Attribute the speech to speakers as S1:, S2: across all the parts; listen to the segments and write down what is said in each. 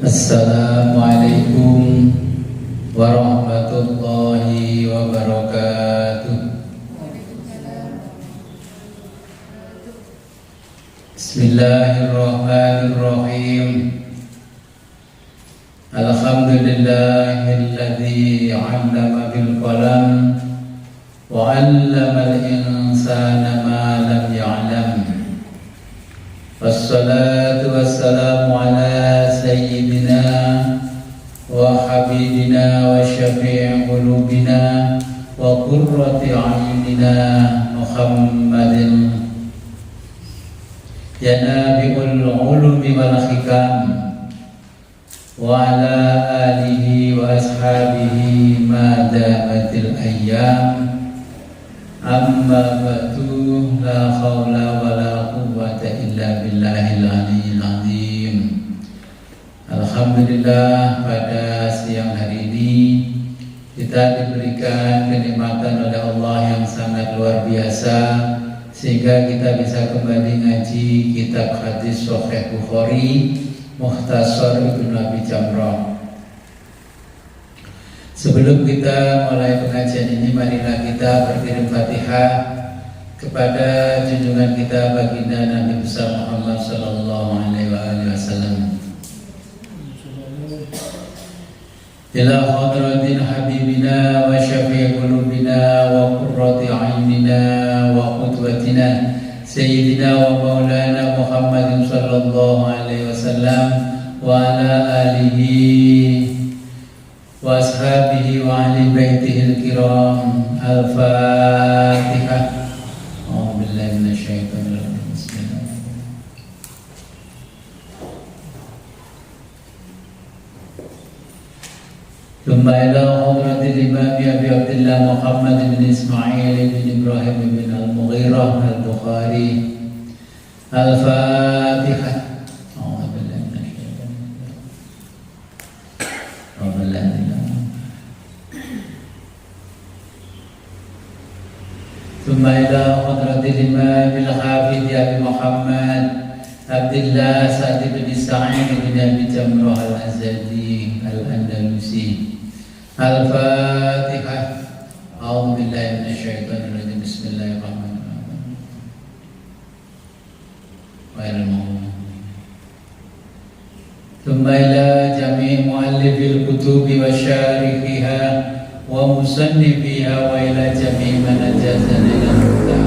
S1: Assalamualaikum warahmatullahi wabarakatuh. Bismillahirrahmanirrahim. Alhamdulillahilladzi 'allama bil qalam wa 'allamal insana ma lam ya'lam. Wassalatu wassalamu ala sayyidina wa habibina wa syafi'i qulubina wa qurrati a'yunina Muhammadin ya nabiul ulumi wal hikam wa ala alihi wa ashabihi ma damatil ayyam. Amma ba'du, la khawla wa la quwwata illa billahil aliyyil azim. Alhamdulillah, pada siang hari ini kita diberikan kenikmatan oleh Allah yang sangat luar biasa sehingga kita bisa kembali ngaji kitab hadis Sahih Bukhari Mukhtasar Ibnu Abi Jamrah. Sebelum kita mulai pengajian ini, marilah kita berkirim Fatihah kepada junjungan kita baginda Nabi besar Muhammad sallallahu alaihi wasallam. Ila hadratin habibina wa syafi'i qulubina wa qurrati a'yunina wa qudwatina sayyidina wa maulana Muhammadin sallallahu alaihi wasallam wa ala alihi wa ashabihi wa ahli baitihil kiram. Al-Fatihah. A'udzu billahi minasyaitonir rajim. Bismillahirrahmanirrahim. Thumma ila hadratil imam Abi Abdullah Muhammad bin Ismail bin Ibrahim bin Al-Mughirah Al-Bukhari. Al-Fatihah. ثم إلى حضرة الإمام الحافظ أبي محمد عبد الله سعد بن سعيد بن أبي جمرة الأزدي الأندلسي. الفاتحة. أعوذ بالله من الشيطان الرجيم. بسم الله الرحمن الرحيم. غير المغضوب. ثم إلى جميع مؤلفي الكتب وشارحها ومصنفيها وإلى جميع من أجازنا إلى الهدى.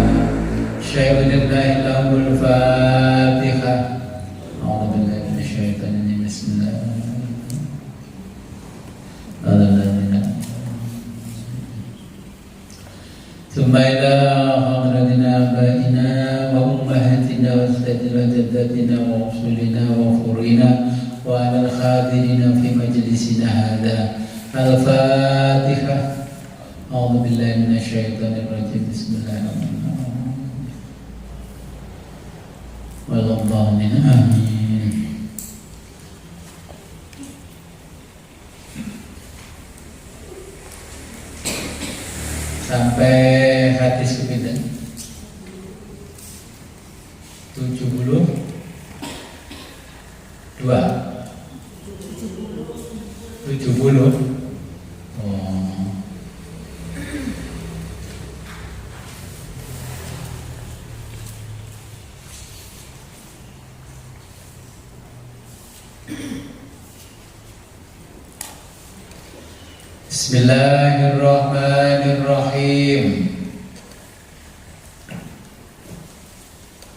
S1: شيخ لله له الفاتحة. أعوذ بالله من الشيطان الرجيم. بسم الله الرحمن الرحيم. ثم إلى حضرتنا آبائنا وأمهاتنا وأجدادنا وجداتنا ورسلنا وفروعنا وعلى الحاضرين في مجلسنا هذا. Al-Fatihah. A'udzu billahi minasyaitonir rajim. Bismillahirrahmanirrahim. Wallahu amin. Sampai hadis ke-72 70. Bismillahirrahmanirrahim.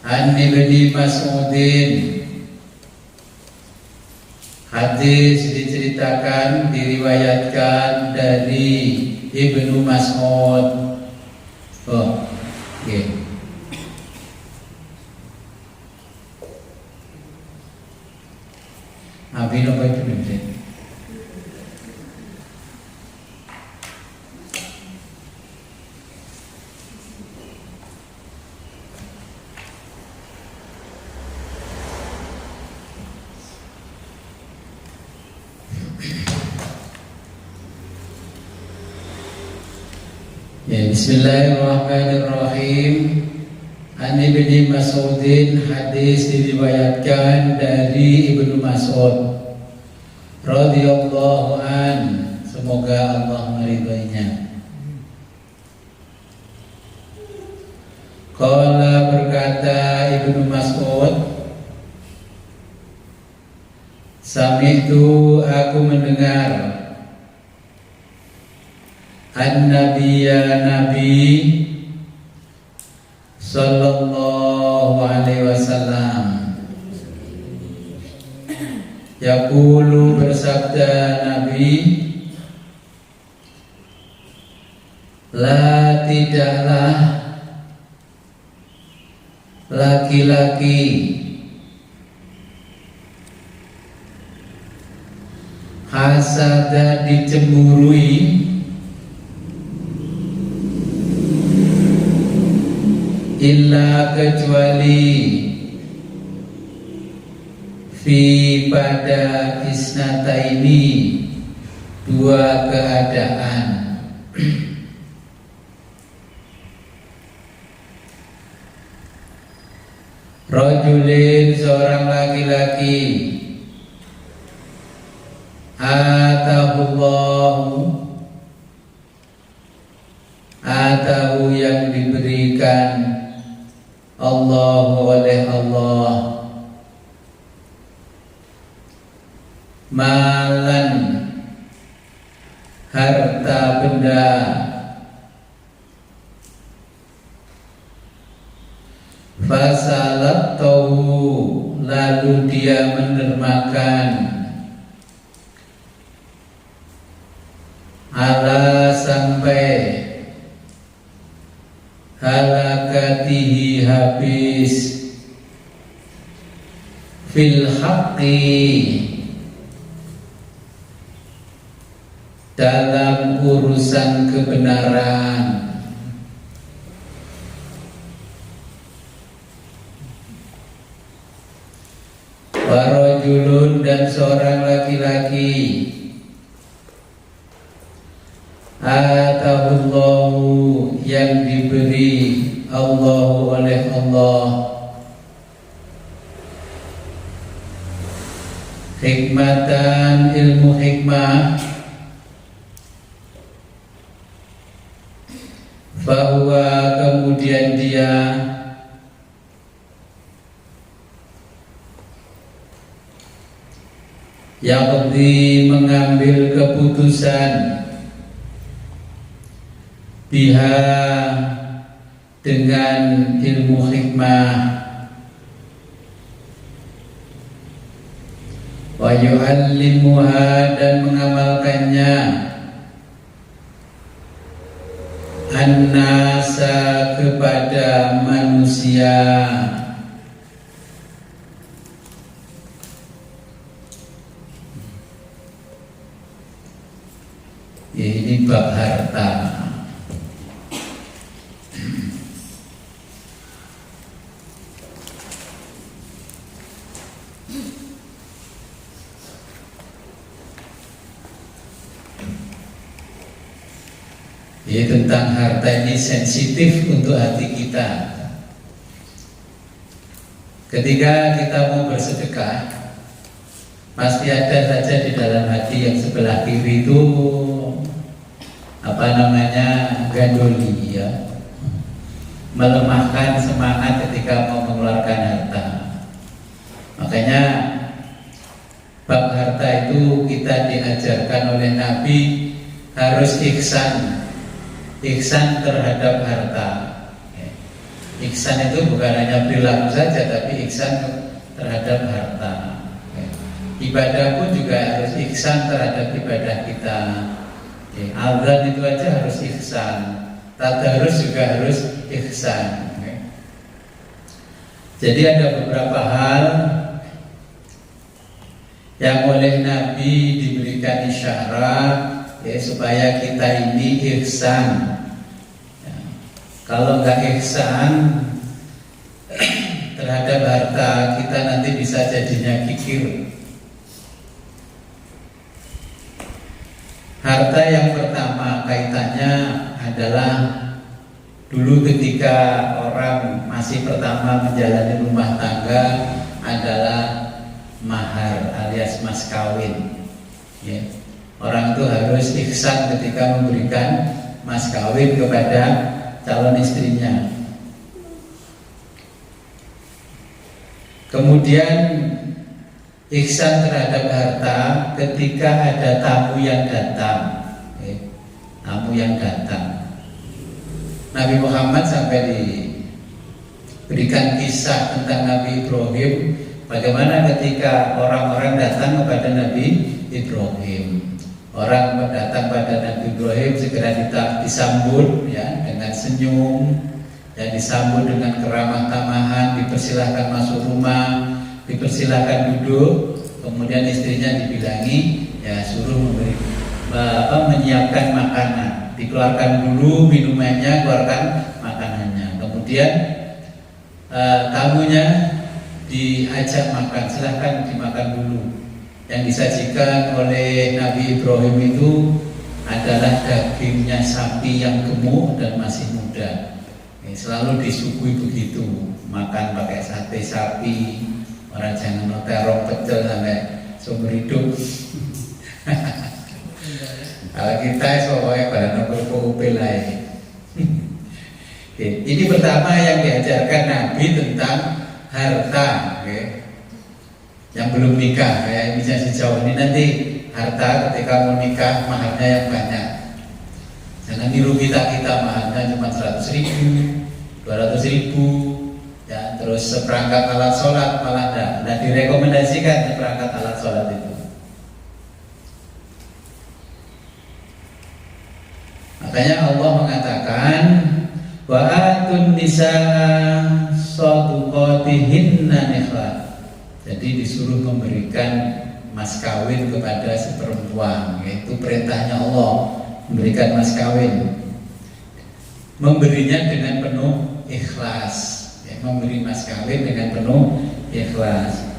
S1: An Ibnu Mas'udin. Hadis diceritakan, diriwayatkan dari Ibnu Mas'ud. Abi apa itu nanti? Bismillahirrahmanirrahim. An Ibnu Mas'udin, hadis diriwayatkan dari Ibnu Mas'ud. radhiyallahu an, semoga Allah meridhoinya. Qala, berkata Ibnu Mas'ud, sami'tu, aku mendengar, an-nabiyya, nabi sallallahu alaihi wasallam, yaqulu, bersabda Nabi, la, tidaklah laki-laki hasada, dicemburui, illa, kecuali, fi, pada, isnataini, dua keadaan. Rajulin, seorang laki-laki, atahu, yang diberikan Allah oleh Allah, malan, harta benda, fasalatahu, lalu dia mendermakan, ala, sampai, halakatihi, habis, fil haqqi, dalam urusan kebenaran. Warajulun, dan seorang laki-laki, atahullahu, yang diberi Allah oleh Allah, hikmatan, ilmu hikmah, bahwa kemudian dia yaqdi, mengambil keputusan, biha, dengan ilmu hikmah, wa yu'allimuha, dan mengamalkannya, an-nasa, kepada manusia. Ini bab harta. Ya, tentang harta ini sensitif untuk hati kita. Ketika kita mau bersedekah, pasti ada saja di dalam hati yang sebelah kiri itu gandoli, ya, melemahkan semangat ketika mau mengeluarkan harta. Makanya bab harta itu kita diajarkan oleh Nabi harus ihsan terhadap harta. Ihsan itu bukan hanya perilaku saja, tapi ihsan terhadap harta. Ibadah pun juga harus ihsan terhadap ibadah kita. Azan itu aja harus ihsan, tadarus juga harus ihsan. Jadi ada beberapa hal yang oleh Nabi diberikan isyarat, ya, supaya kita ini ihsan. Kalau nggak ihsan terhadap harta, kita nanti bisa jadinya kikir. Harta yang pertama kaitannya adalah dulu ketika orang masih pertama menjalani rumah tangga adalah mahar alias mas kawin. Ya. Orang itu harus ihsan ketika memberikan mas kawin kepada calon istrinya. Kemudian ihsan terhadap harta ketika ada tamu yang datang. Tamu yang datang. Nabi Muhammad sampai diberikan kisah tentang Nabi Ibrahim, bagaimana ketika orang-orang datang kepada Nabi Ibrahim. Orang datang pada Nabi Ibrahim segera disambut ya dengan senyum, ya disambut dengan keramah tamahan, dipersilahkan masuk rumah, dipersilahkan duduk, kemudian istrinya dibilangi ya suruh menyiapkan makanan, dikeluarkan dulu minumannya, keluarkan makanannya, kemudian tamunya diajak makan, silahkan dimakan dulu. Yang disajikan oleh Nabi Ibrahim itu adalah dagingnya sapi yang gemuk dan masih muda. Selalu disuguhi begitu, makan pakai sate sapi, orang jangan terong pecel sampai seumur hidup. Kalau kita pokoknya pada nomor kupil lain. Ini pertama yang diajarkan Nabi tentang harta. Yang belum nikah, kayak misalnya sejauh ini nanti harta ketika mau nikah maharnya yang banyak. Jangan niru kita maharnya cuma 100.000, 200.000, ya terus seperangkat alat sholat malah tidak direkomendasikan seperangkat alat sholat itu. Makanya Allah mengatakan wa atun nisaa shaduqatihinna nihla. Jadi disuruh memberikan mas kawin kepada si perempuan, yaitu perintahnya Allah, memberikan mas kawin. Memberinya dengan penuh ikhlas, ya, memberi mas kawin dengan penuh ikhlas.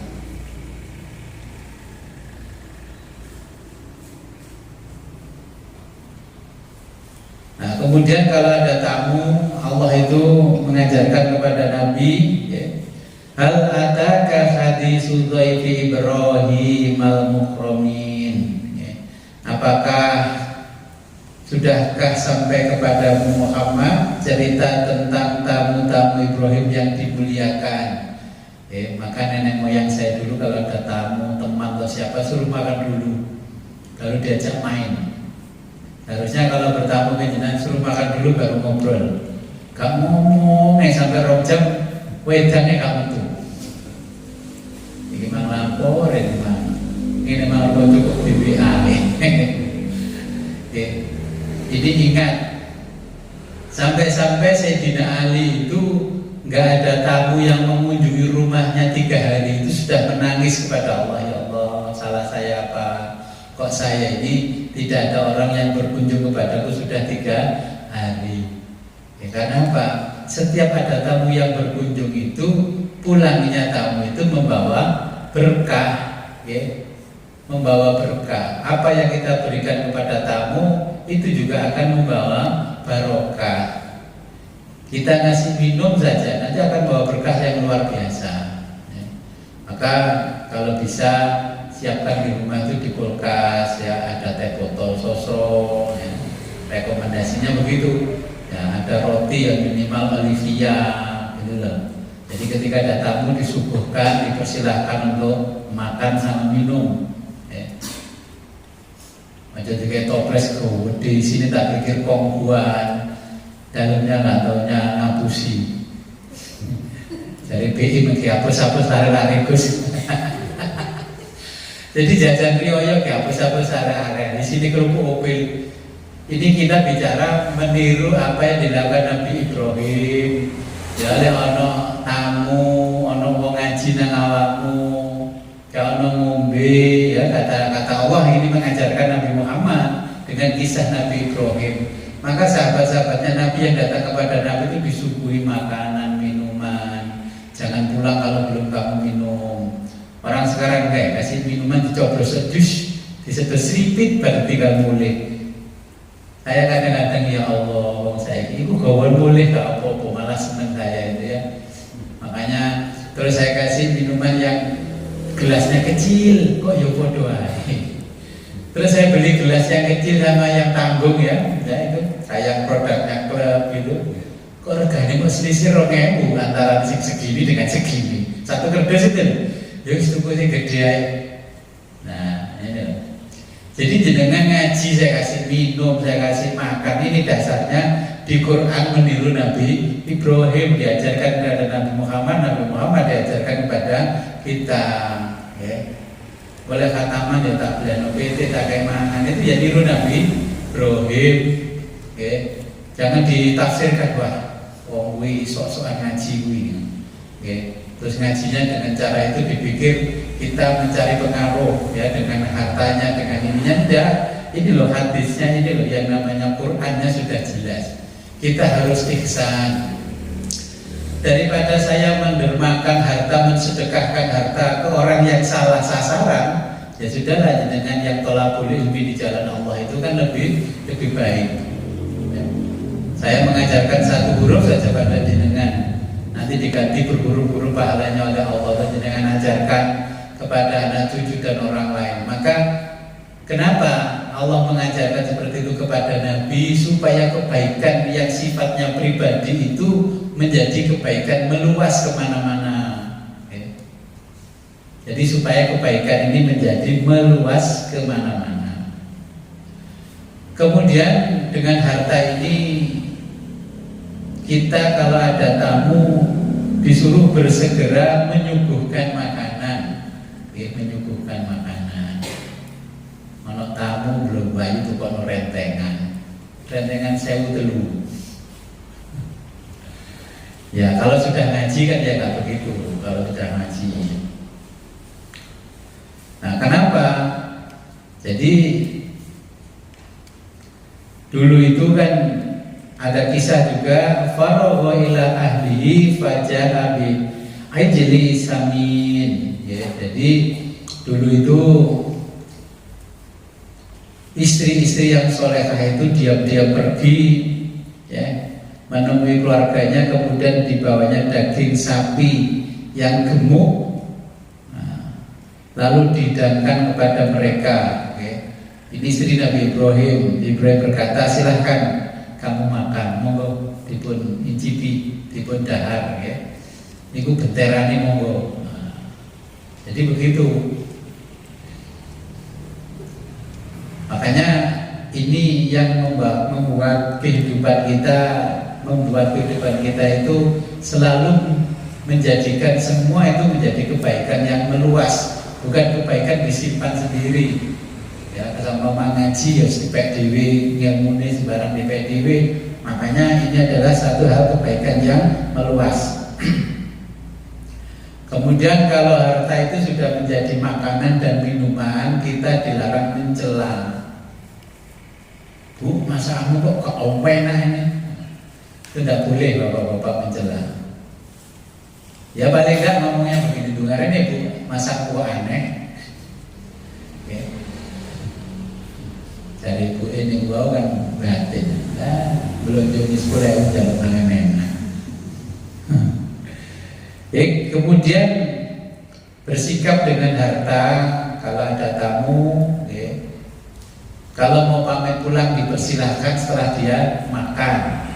S1: Nah, kemudian kalau ada tamu, Allah itu mengajarkan kepada Nabi, ya, hal ataka hadisu dhaifi Ibrahim al-mukramin. Apakah sudahkah sampai kepadamu Muhammad cerita tentang tamu-tamu Ibrahim yang dimuliakan? Maka nenek moyang saya dulu kalau ada tamu, teman atau siapa suruh makan dulu, baru diajak main. Harusnya kalau bertamu kenjenan suruh makan dulu baru ngobrol. Gak ngomong sampai 2 jam, wedangnya kamu tuh. Ini memang lapor, ini memang cukup di WA. Jadi ingat, sampai-sampai Sayyidina Ali itu nggak ada tamu yang mengunjungi rumahnya 3 hari itu sudah menangis kepada Allah, ya Allah, salah saya apa? Kok saya ini tidak ada orang yang berkunjung kepadaku sudah 3 hari? Ya, karena apa? Setiap ada tamu yang berkunjung itu, pulangnya tamu itu membawa berkah, ya, membawa berkah. Apa yang kita berikan kepada tamu itu juga akan membawa barokah. Kita ngasih minum saja nanti akan membawa berkah yang luar biasa. Ya. Maka kalau bisa siapkan di rumah itu di kulkas, ya ada teh botol sosro, ya. Rekomendasinya begitu. Ya, ada roti yang minimal olivia, gitu loh. Jadi ketika ada tamu disuguhkan, dipersilahkan untuk makan sama minum. Ya. Macam kayak toples di sini tak pikir kongguan, dalamnya nggak taunya ngapusi. Dari BI menghapus-hapus lari-lari Gus. Jadi jajan rioyo hapus-hapus lari-lari. Di sini kerupuk opil. Ini kita bicara meniru apa yang dilakukan Nabi Ibrahim. Ya oleh ono tamu, ono wong ngaji nang awakmu, ya ono ngombe, ya kata Allah ini mengajarkan Nabi Muhammad dengan kisah Nabi Ibrahim. Maka sahabat-sahabatnya Nabi yang datang kepada Nabi itu disuguhi makanan, minuman. Jangan pulang kalau belum kamu minum. Orang sekarang kayak kasih minuman dicoblos sedus, disedot seripit baru tinggal mulai. Saya kadang-kadang ya Allah, saya itu gawan boleh gak apa-apa, malah seneng saya itu ya. Makanya terus saya kasih minuman yang gelasnya kecil, kok ya bodoh aja. Terus saya beli gelas yang kecil sama yang tanggung ya itu kayak produknya klub gitu. Kok regane kok selisih 2.000 antara segini dengan segini. Satu kertas itu, ya itu sing gede aja. Nah ini. Jadi jenengan ngaji saya kasih minum, saya kasih makan, ini dasarnya di Quran meniru Nabi Ibrahim, diajarkan kepada Nabi Muhammad diajarkan kepada kita. Ya. Oleh khataman ya tak belian OPT tak kayak mangan itu ya niru Nabi Ibrahim. Okay. Jangan ditafsirkan wah wi sok-sokan ngaji wi. Okay. Terus ngajinya dengan cara itu dipikir kita mencari pengaruh ya dengan hartanya dengan ininya enggak. Ini loh hadisnya, ini loh yang namanya Qurannya sudah jelas. Kita harus ihsan. Daripada saya mendermakan harta, mensedekahkan harta ke orang yang salah sasaran, ya sudahlah dengan yang tolabul ilmi di jalan Allah itu kan lebih baik. Ya. Saya mengajarkan satu huruf saja pada jenengan, nanti diganti berhuruf-huruf pahalanya oleh Allah, dan jenengan ajarkan kepada anak cucu dan orang lain. Maka kenapa Allah mengajarkan seperti itu kepada Nabi? Supaya kebaikan yang sifatnya pribadi itu menjadi kebaikan meluas kemana-mana. Jadi supaya kebaikan ini menjadi meluas kemana-mana. Kemudian dengan harta ini kita kalau ada tamu disuruh bersegera menyuguhkan makanan, menyuguhkan makanan. Kalau tamu belum bayi itu kono rentengan sewu telu. Ya kalau sudah ngaji kan ya nggak begitu. Kalau sudah ngaji. Nah kenapa? Jadi dulu itu kan ada kisah juga faragha ila ahlihi faja'a bi ajli samin. Ya, jadi dulu itu istri-istri yang solehah itu diam-diam pergi ya, menemui keluarganya, kemudian dibawanya daging sapi yang gemuk, lalu dihidangkan kepada mereka. Ini istri Nabi Ibrahim. Ibrahim berkata, silahkan kamu makan, monggo dipun icipi, dipun dahar. Niku benterane monggo. Jadi begitu. Makanya ini yang membuat kehidupan kita itu selalu menjadikan semua itu menjadi kebaikan yang meluas, bukan kebaikan disimpan sendiri. Ya, sama ngaji ya dipek dhewe, ngilmune sembarang dipek dhewe. Makanya ini adalah satu hal kebaikan yang meluas. Kemudian kalau harta itu sudah menjadi makanan dan minuman, kita dilarang mencela. Bu, masamu kok keompenah ini? Itu tidak boleh bapak-bapak mencela. Ya paling enggak ngomongnya begini dengaran ya Bu, masakku aneh. Oke. Dari Bu ini gua kan batin. Belum jadi sekolah udah enak. Kemudian bersikap dengan harta kalau ada tamu. Kalau mau pamit pulang dipersilahkan setelah dia makan.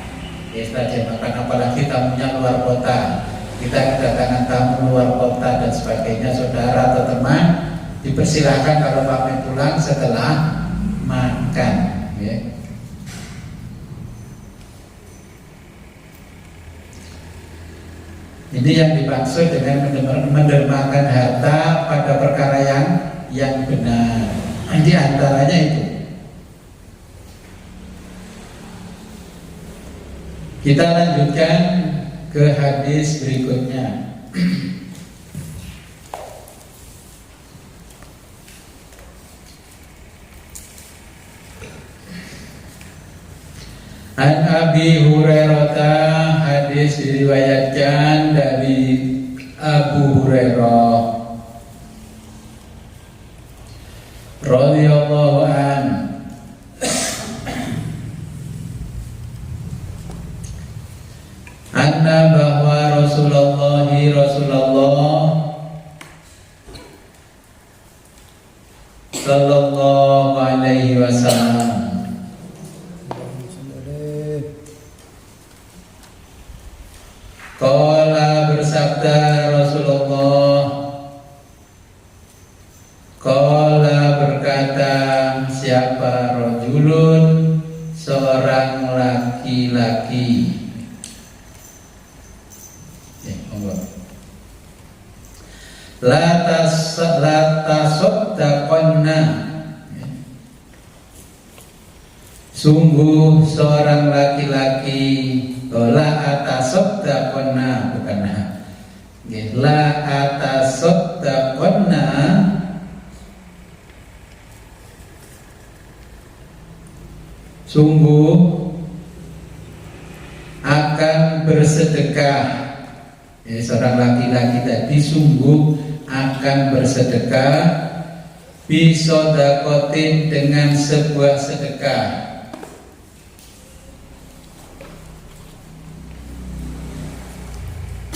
S1: Setelah dia makan, apalagi tamunya luar kota. Kita kedatangan tamu luar kota dan sebagainya, saudara atau teman, dipersilahkan kalau pamit pulang setelah makan. Ini yang dimaksud dengan mendermakan harta pada perkara yang benar. Di antaranya itu. Kita lanjutkan ke hadis berikutnya. An Abi Hurairah, hadis diriwayatkan dari Abu Hurairah radhiyallahu anhu. Anna bahwa Rasulullah sallallahu alaihi wasallam. Qala bersabda Rasulullah, qala berkata siapa rajulun, seorang laki-laki. La tasaddaqanna, sungguh seorang laki-laki. La atasaddaqanna, bukan la atasaddaqanna, sungguh akan bersedekah. Seorang laki-laki tadi sungguh akan bersedekah bisodakotin, dengan sebuah sedekah.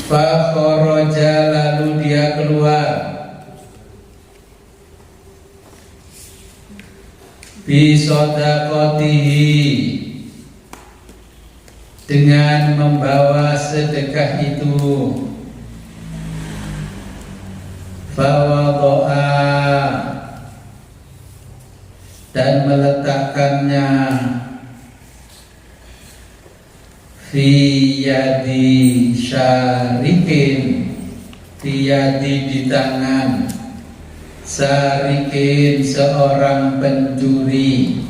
S1: Fa kharaja, lalu dia keluar, bisodakotihi, dengan membawa sedekah itu. Fawadoa, dan meletakkannya, fi yadi syarikin, fi yadi, di tangan, syarikin, seorang pencuri.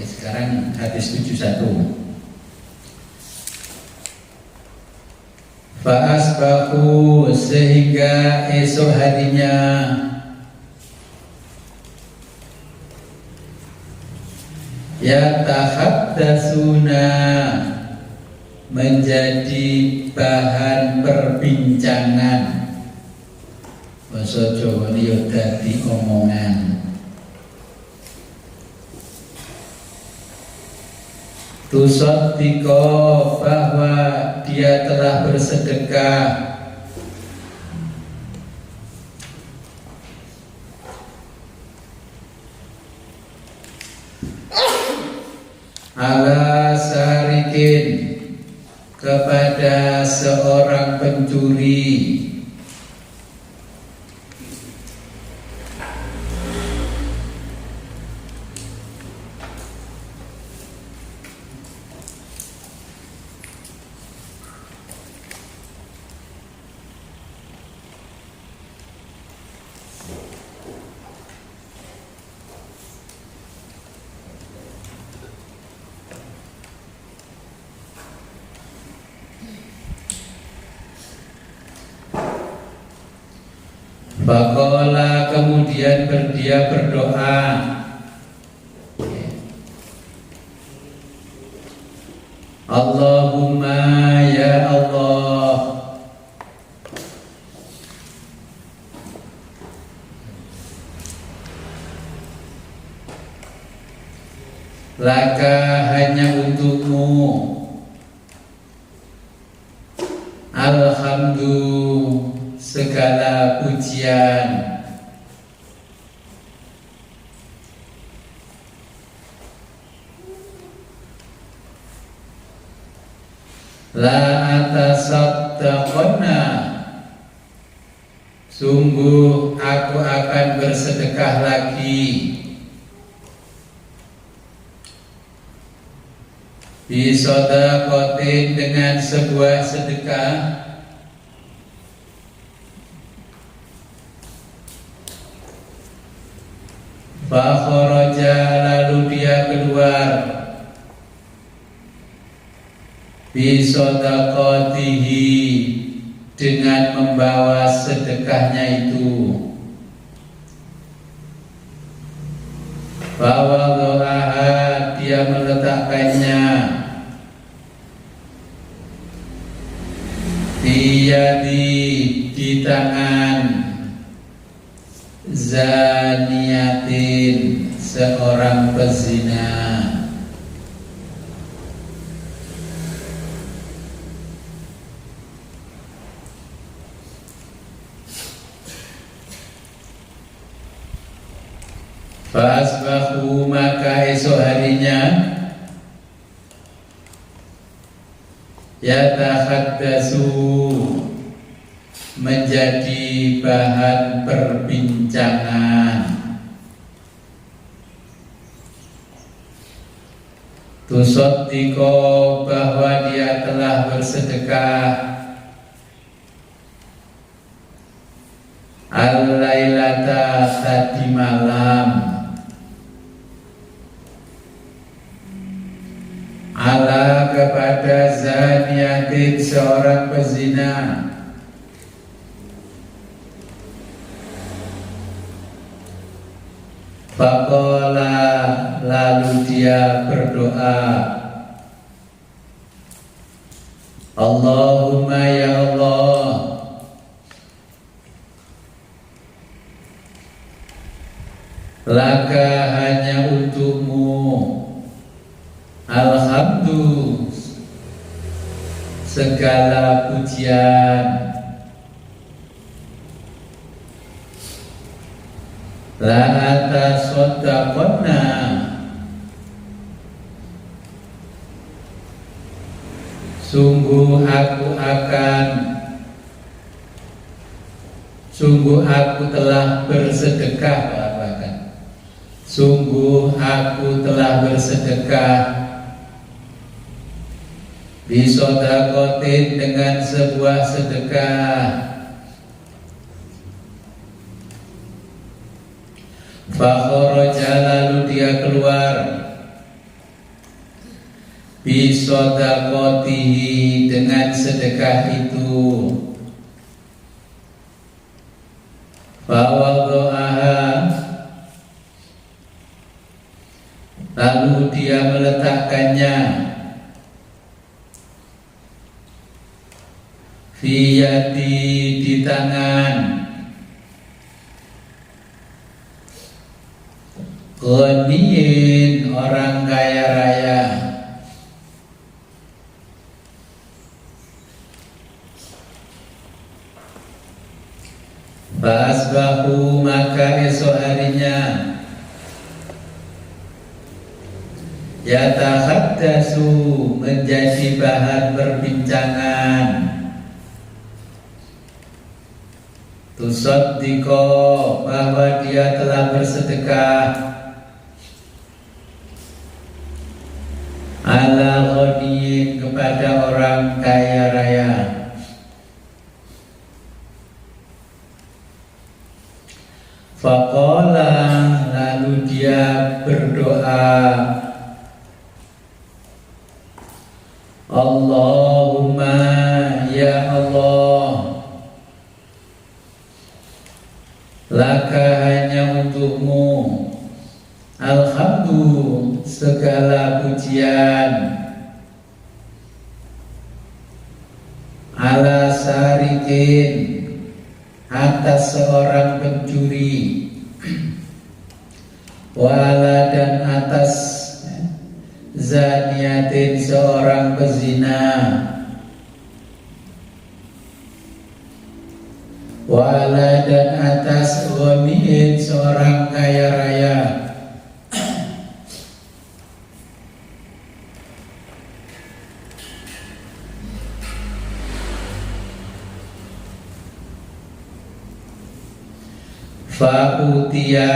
S1: Sekarang hadis 71. Fa'asbahu, sehingga esok harinya yatahaddatsuna, menjadi bahan perbincangan. Basa Jawa ini dadi omongan. Tusaddiqo, bahwa dia telah bersedekah. Ala sarikin, kepada seorang pencuri. Faqala, kemudian dia berdoa, Allahumma, ya Allah, laka, hanya untukmu, alhamdu, segala pujian, la atasaddaqanna, sungguh aku akan bersedekah lagi, bisodaqatin, dengan sebuah sedekah. Fakharaja, lalu dia keluar, bisodaqatihi, dengan membawa sedekahnya itu. Fawadoaha, dia meletakkannya, biyadi, di tangan, zaniyatin, seorang pezina. Fasbahu maka esok harinya yatakhaddasu menjadi bahan perbincangan. Tusaddiqo bahwa dia telah bersedekah al-lailata tadi malam ala kepada zaniyatin seorang pezina. Faqala lalu dia berdoa, Allahumma ya Allah, laka hanya untukmu alhamdu segala pujian, la atas sodakona sungguh aku telah bersedekah, sungguh aku telah bersedekah bisodakotin dengan sebuah sedekah. Fakhoroja lalu dia keluar bisodakotihi dengan sedekah itu. Fawado'aha lalu dia meletakkannya fiyadi di tangan ghaniyin orang kaya raya. Fasbahu maka esok harinya yatakhaddasu menjadi bahan perbincangan. Tusaddiqo bahwa dia telah bersedekah ala ghaniyin kepada orang kaya raya. Faqala lalu dia berdoa, Allahumma ya Allah, laka hanya untukmu alhamdu segala pujian, ala sarikin atas seorang pencuri, wala dan atas zaniyatin seorang pezina, wala dan atas ghaniyin seorang kaya raya. Fa'utiya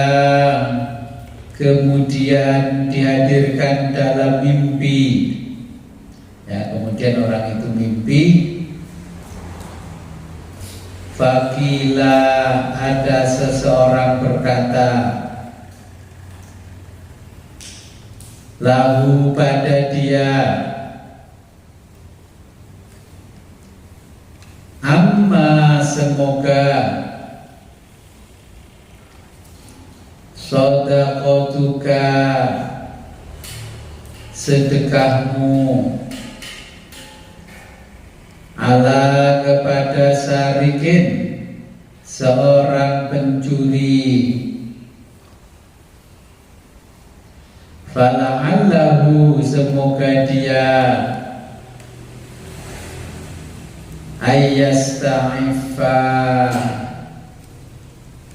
S1: kemudian dihadirkan dalam mimpi. Ya, kemudian orang itu mimpi. Fakila ada seseorang berkata, lahu pada dia, amma semoga shadaqatuka sedekahmu ala kepada sarikin seorang pencuri, fala'allahu semoga dia ayyasta'ifa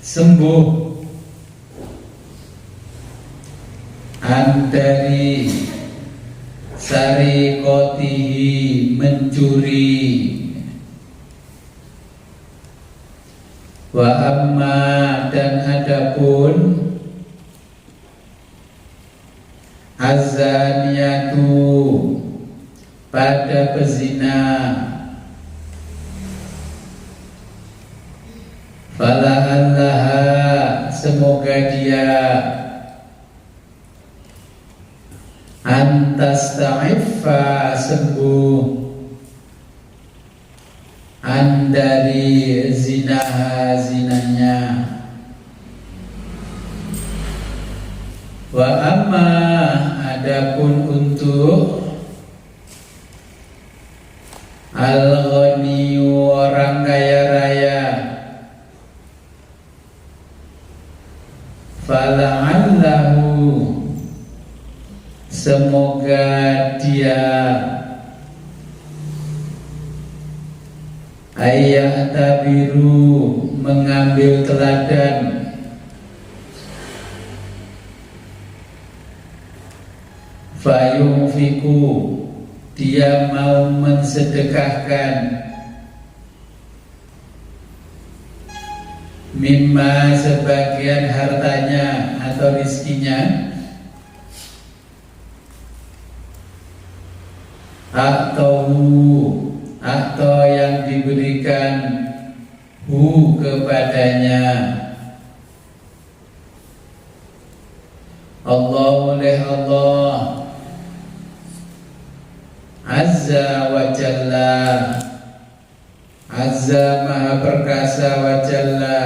S1: sembuh Antari sarikotihi mencuri. Wa amma dan adapun azaniyatu pada pezina, fala'allaha semoga dia antasta'iffa sembuh dari zinaha zinanya. Wa amma adapun untuk al-ghaniyu orang kaya raya, fala'allahu semoga dia ayah tabiru mengambil teladan, fayunfiku dia mau mensedekahkan, mimma sebagian hartanya atau rizkinya, atau yang diberikan kepadanya Allah oleh Allah Azza wa Jalla, Azza maha perkasa wa Jalla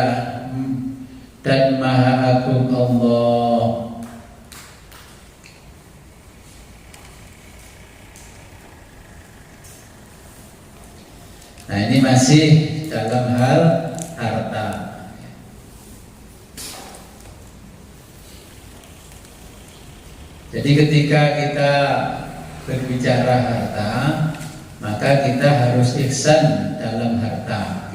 S1: dan maha agung Allah. Nah, ini masih dalam hal harta. Jadi ketika kita berbicara harta, maka kita harus ihsan dalam harta.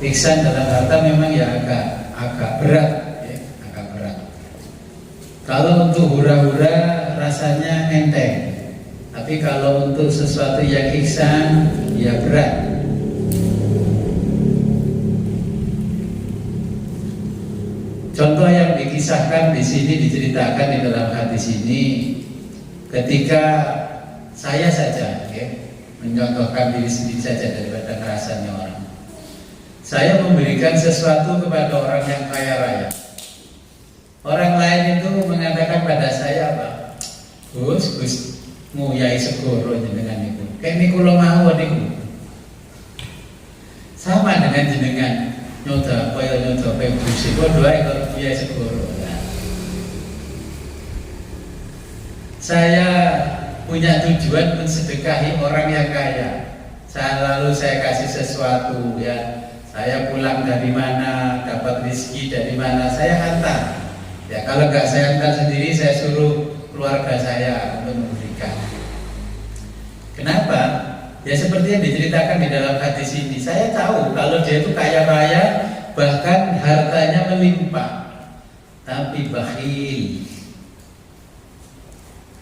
S1: Ihsan dalam harta memang ya agak berat, ya, agak berat. Kalau untuk hura-hura rasanya enteng. Tapi kalau untuk sesuatu yang ihsan, ya berat. Contoh yang dikisahkan di sini, diceritakan di dalam hadis ini, ketika saya saja, mencontohkan diri sendiri saja daripada kerasanya orang. Saya memberikan sesuatu kepada orang yang kaya raya. Orang lain itu mengatakan pada saya, apa? Gus, nguyai segoro jenengan itu. Kayak niku lo mau niku. Sama dengan jenengan nyoda busi doa kalau nguyai segoro. Saya punya tujuan mensedekahi orang yang kaya. Lalu saya kasih sesuatu, ya. Saya pulang dari mana, dapat rezeki dari mana, saya hantar. Ya kalau nggak saya hantar sendiri, saya suruh keluarga saya untuk memberikan. Kenapa? Ya seperti yang diceritakan di dalam hadis ini. Saya tahu kalau dia itu kaya raya, bahkan hartanya melimpah, tapi bakhil.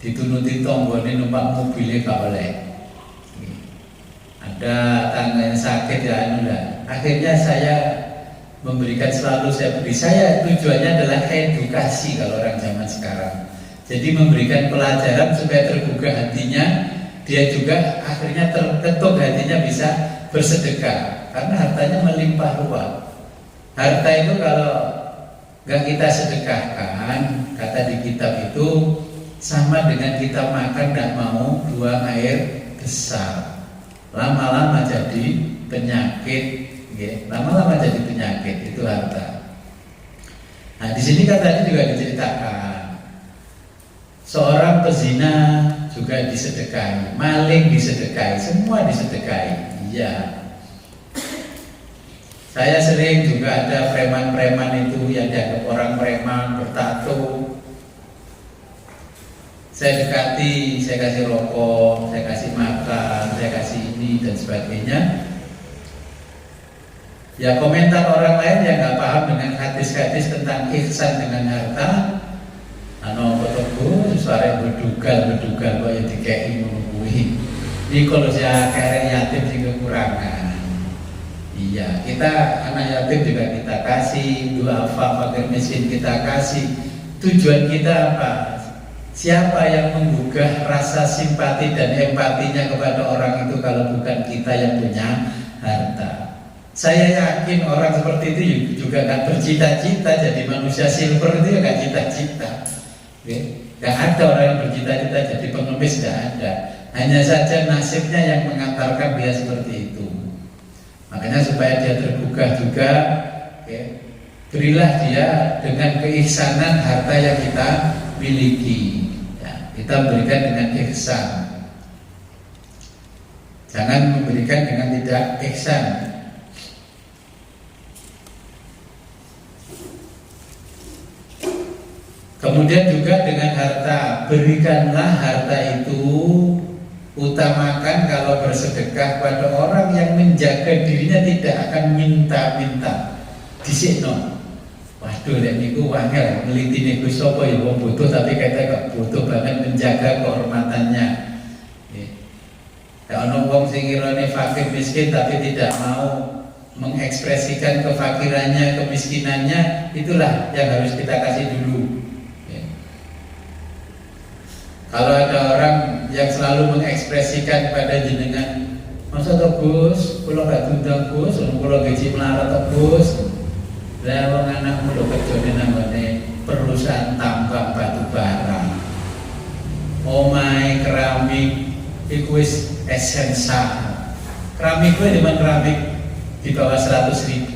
S1: Ditunuti tonggone numpak mobilnya gak oleh. Ada tangga yang sakit ya anu. Akhirnya saya memberikan selalu saya beri. Saya tujuannya adalah edukasi kalau orang zaman sekarang. Jadi memberikan pelajaran supaya terbuka hatinya, dia juga akhirnya terketuk hatinya bisa bersedekah karena hartanya melimpah ruah. Harta itu kalau nggak kita sedekahkan, kata di kitab itu sama dengan kita makan nggak mau buang air besar, lama-lama jadi penyakit, lama-lama jadi penyakit itu harta. Nah di sini katanya juga diceritakan seorang pezina juga disedekahi, maling disedekahi, semua disedekahi. Iya. Saya sering juga ada preman-preman itu yang dianggap orang preman bertato. Saya dekati, saya kasih rokok, saya kasih makan, saya kasih ini dan sebagainya. Ya komentar orang lain yang nggak paham dengan hadis-hadis tentang ihsan dengan harta, Ano fotoku sare bedugal kok ya dikeki ngono kuwi. Iki kalau saya kere yatim sing kekurangan. Iya, kita anak yatim juga kita kasih, duafa fakir miskin kita kasih. Tujuan kita apa? Siapa yang menggugah rasa simpati dan empatinya kepada orang itu kalau bukan kita yang punya harta? Saya yakin orang seperti itu juga gak bercita-cita jadi manusia silver, itu ya gak cita-cita. Gak ada orang yang bercita-cita jadi pengemis, gak ada. Hanya saja nasibnya yang mengantarkan dia seperti itu. Makanya supaya dia tergugah juga, berilah dia dengan keihsanan harta yang kita miliki. Ya, kita berikan dengan ihsan. Jangan memberikan dengan tidak ihsan. Kemudian juga dengan harta, berikanlah harta itu, utamakan kalau bersedekah pada orang yang menjaga dirinya tidak akan minta-minta. Disikno. Waduh, lek niku wangel ngeliti niku sapa ya wong butuh tapi kata kok butuh banget menjaga kehormatannya. Ya ono wong sing irone fakir miskin tapi tidak mau mengekspresikan kefakirannya, kemiskinannya, itulah yang harus kita kasih dulu. Kalau ada orang yang selalu mengekspresikan pada jenengan, masa toh Gus, kalau gak tundang Gus, kalau gaji melarat toh Gus, lah wong anakmu lo kerjane namanya perusahaan tambang batu bara, omahe keramik, iku wis esensa. Keramik gue di keramik di bawah 100.000,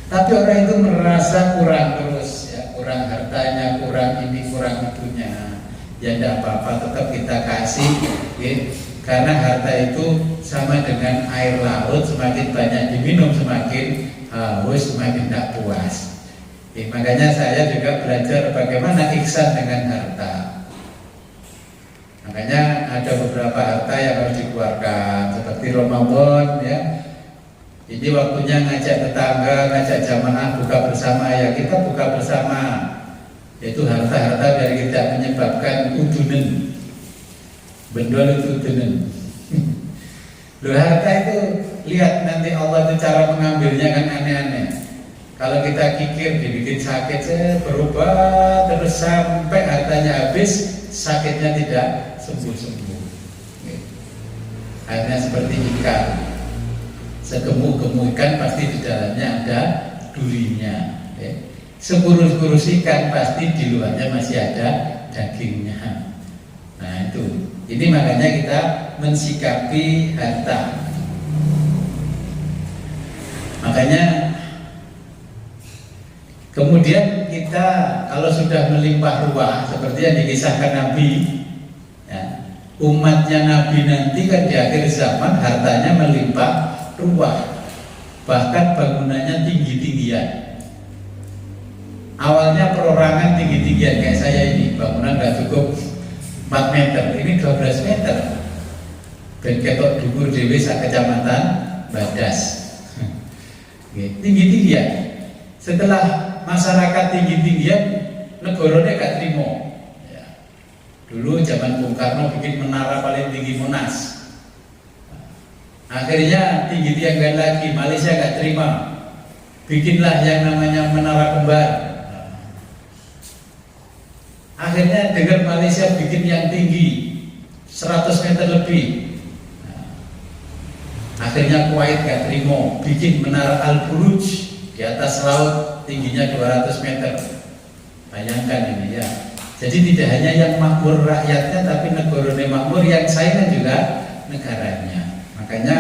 S1: tapi orang itu merasa kurang terus, ya kurang hartanya, kurang ini, kurang itunya. Ya tidak apa-apa, tetap kita kasih, karena harta itu sama dengan air laut, semakin banyak diminum semakin haus, semakin tidak puas. Makanya saya juga belajar bagaimana ihsan dengan harta. Makanya ada beberapa harta yang harus dikeluarkan, seperti Ramadan, ya. Ini waktunya ngajak tetangga, ngajak jamaah buka bersama, ya kita buka bersama. Itu harta-harta biar tidak menyebabkan udunen, bendol itu udunen. Loh, harta itu lihat nanti Allah itu cara mengambilnya kan aneh-aneh. Kalau kita kikir dibikin sakit, berubah terus sampai hartanya habis, sakitnya tidak sembuh-sembuh. Akhirnya seperti ikan, segemuk-gemuk ikan pasti di dalamnya ada durinya. Sekurus-kurus ikan pasti di luarnya masih ada dagingnya. Nah itu, ini makanya kita mensikapi harta. Makanya kemudian kita kalau sudah melimpah ruah seperti yang dikisahkan Nabi, ya, umatnya Nabi nanti kan di akhir zaman hartanya melimpah ruah, bahkan bangunannya tinggi-tinggian. Awalnya perorangan tinggi-tinggian kayak saya ini, bangunan nggak cukup 4 meter, ini 12 meter. Ben ketok dhuwur dhewe sak kecamatan Badas. Tinggi-tinggian. Setelah masyarakat tinggi-tinggian, negaranya gak terima. Ya. Dulu zaman Bung Karno bikin menara paling tinggi Monas. Akhirnya tinggi-tinggian lagi, Malaysia gak terima. Bikinlah yang namanya menara kembar. Akhirnya dengan Malaysia bikin yang tinggi 100 meter lebih. Akhirnya Kuwait gak terima, bikin menara Al-Buruj di atas laut, tingginya 200 meter. Bayangkan ini ya. Jadi tidak hanya yang makmur rakyatnya, tapi negaranya makmur, yang saingan juga negaranya. Makanya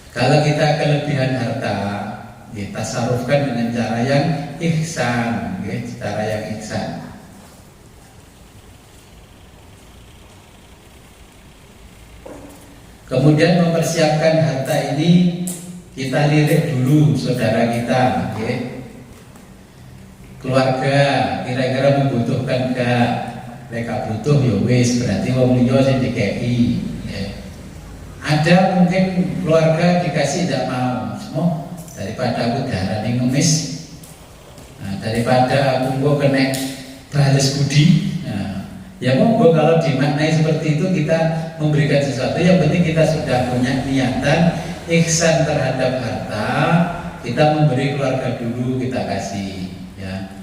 S1: kalau kita kelebihan harta, kita tasarufkan dengan cara yang ihsan, cara yang ihsan. Kemudian mempersiapkan harta ini, kita lirik dulu saudara kita, keluarga kira-kira membutuhkan gak? Mereka butuh ya wis, berarti wong liya sing dikeki. Ada mungkin keluarga dikasih tidak mau, semua daripada aku darani ngemis, daripada aku kena balas budi. Nah, ya monggo kalau dimaknai seperti itu, kita memberikan sesuatu, yang penting kita sudah punya niatan ihsan terhadap harta, kita memberi keluarga dulu, kita kasih ya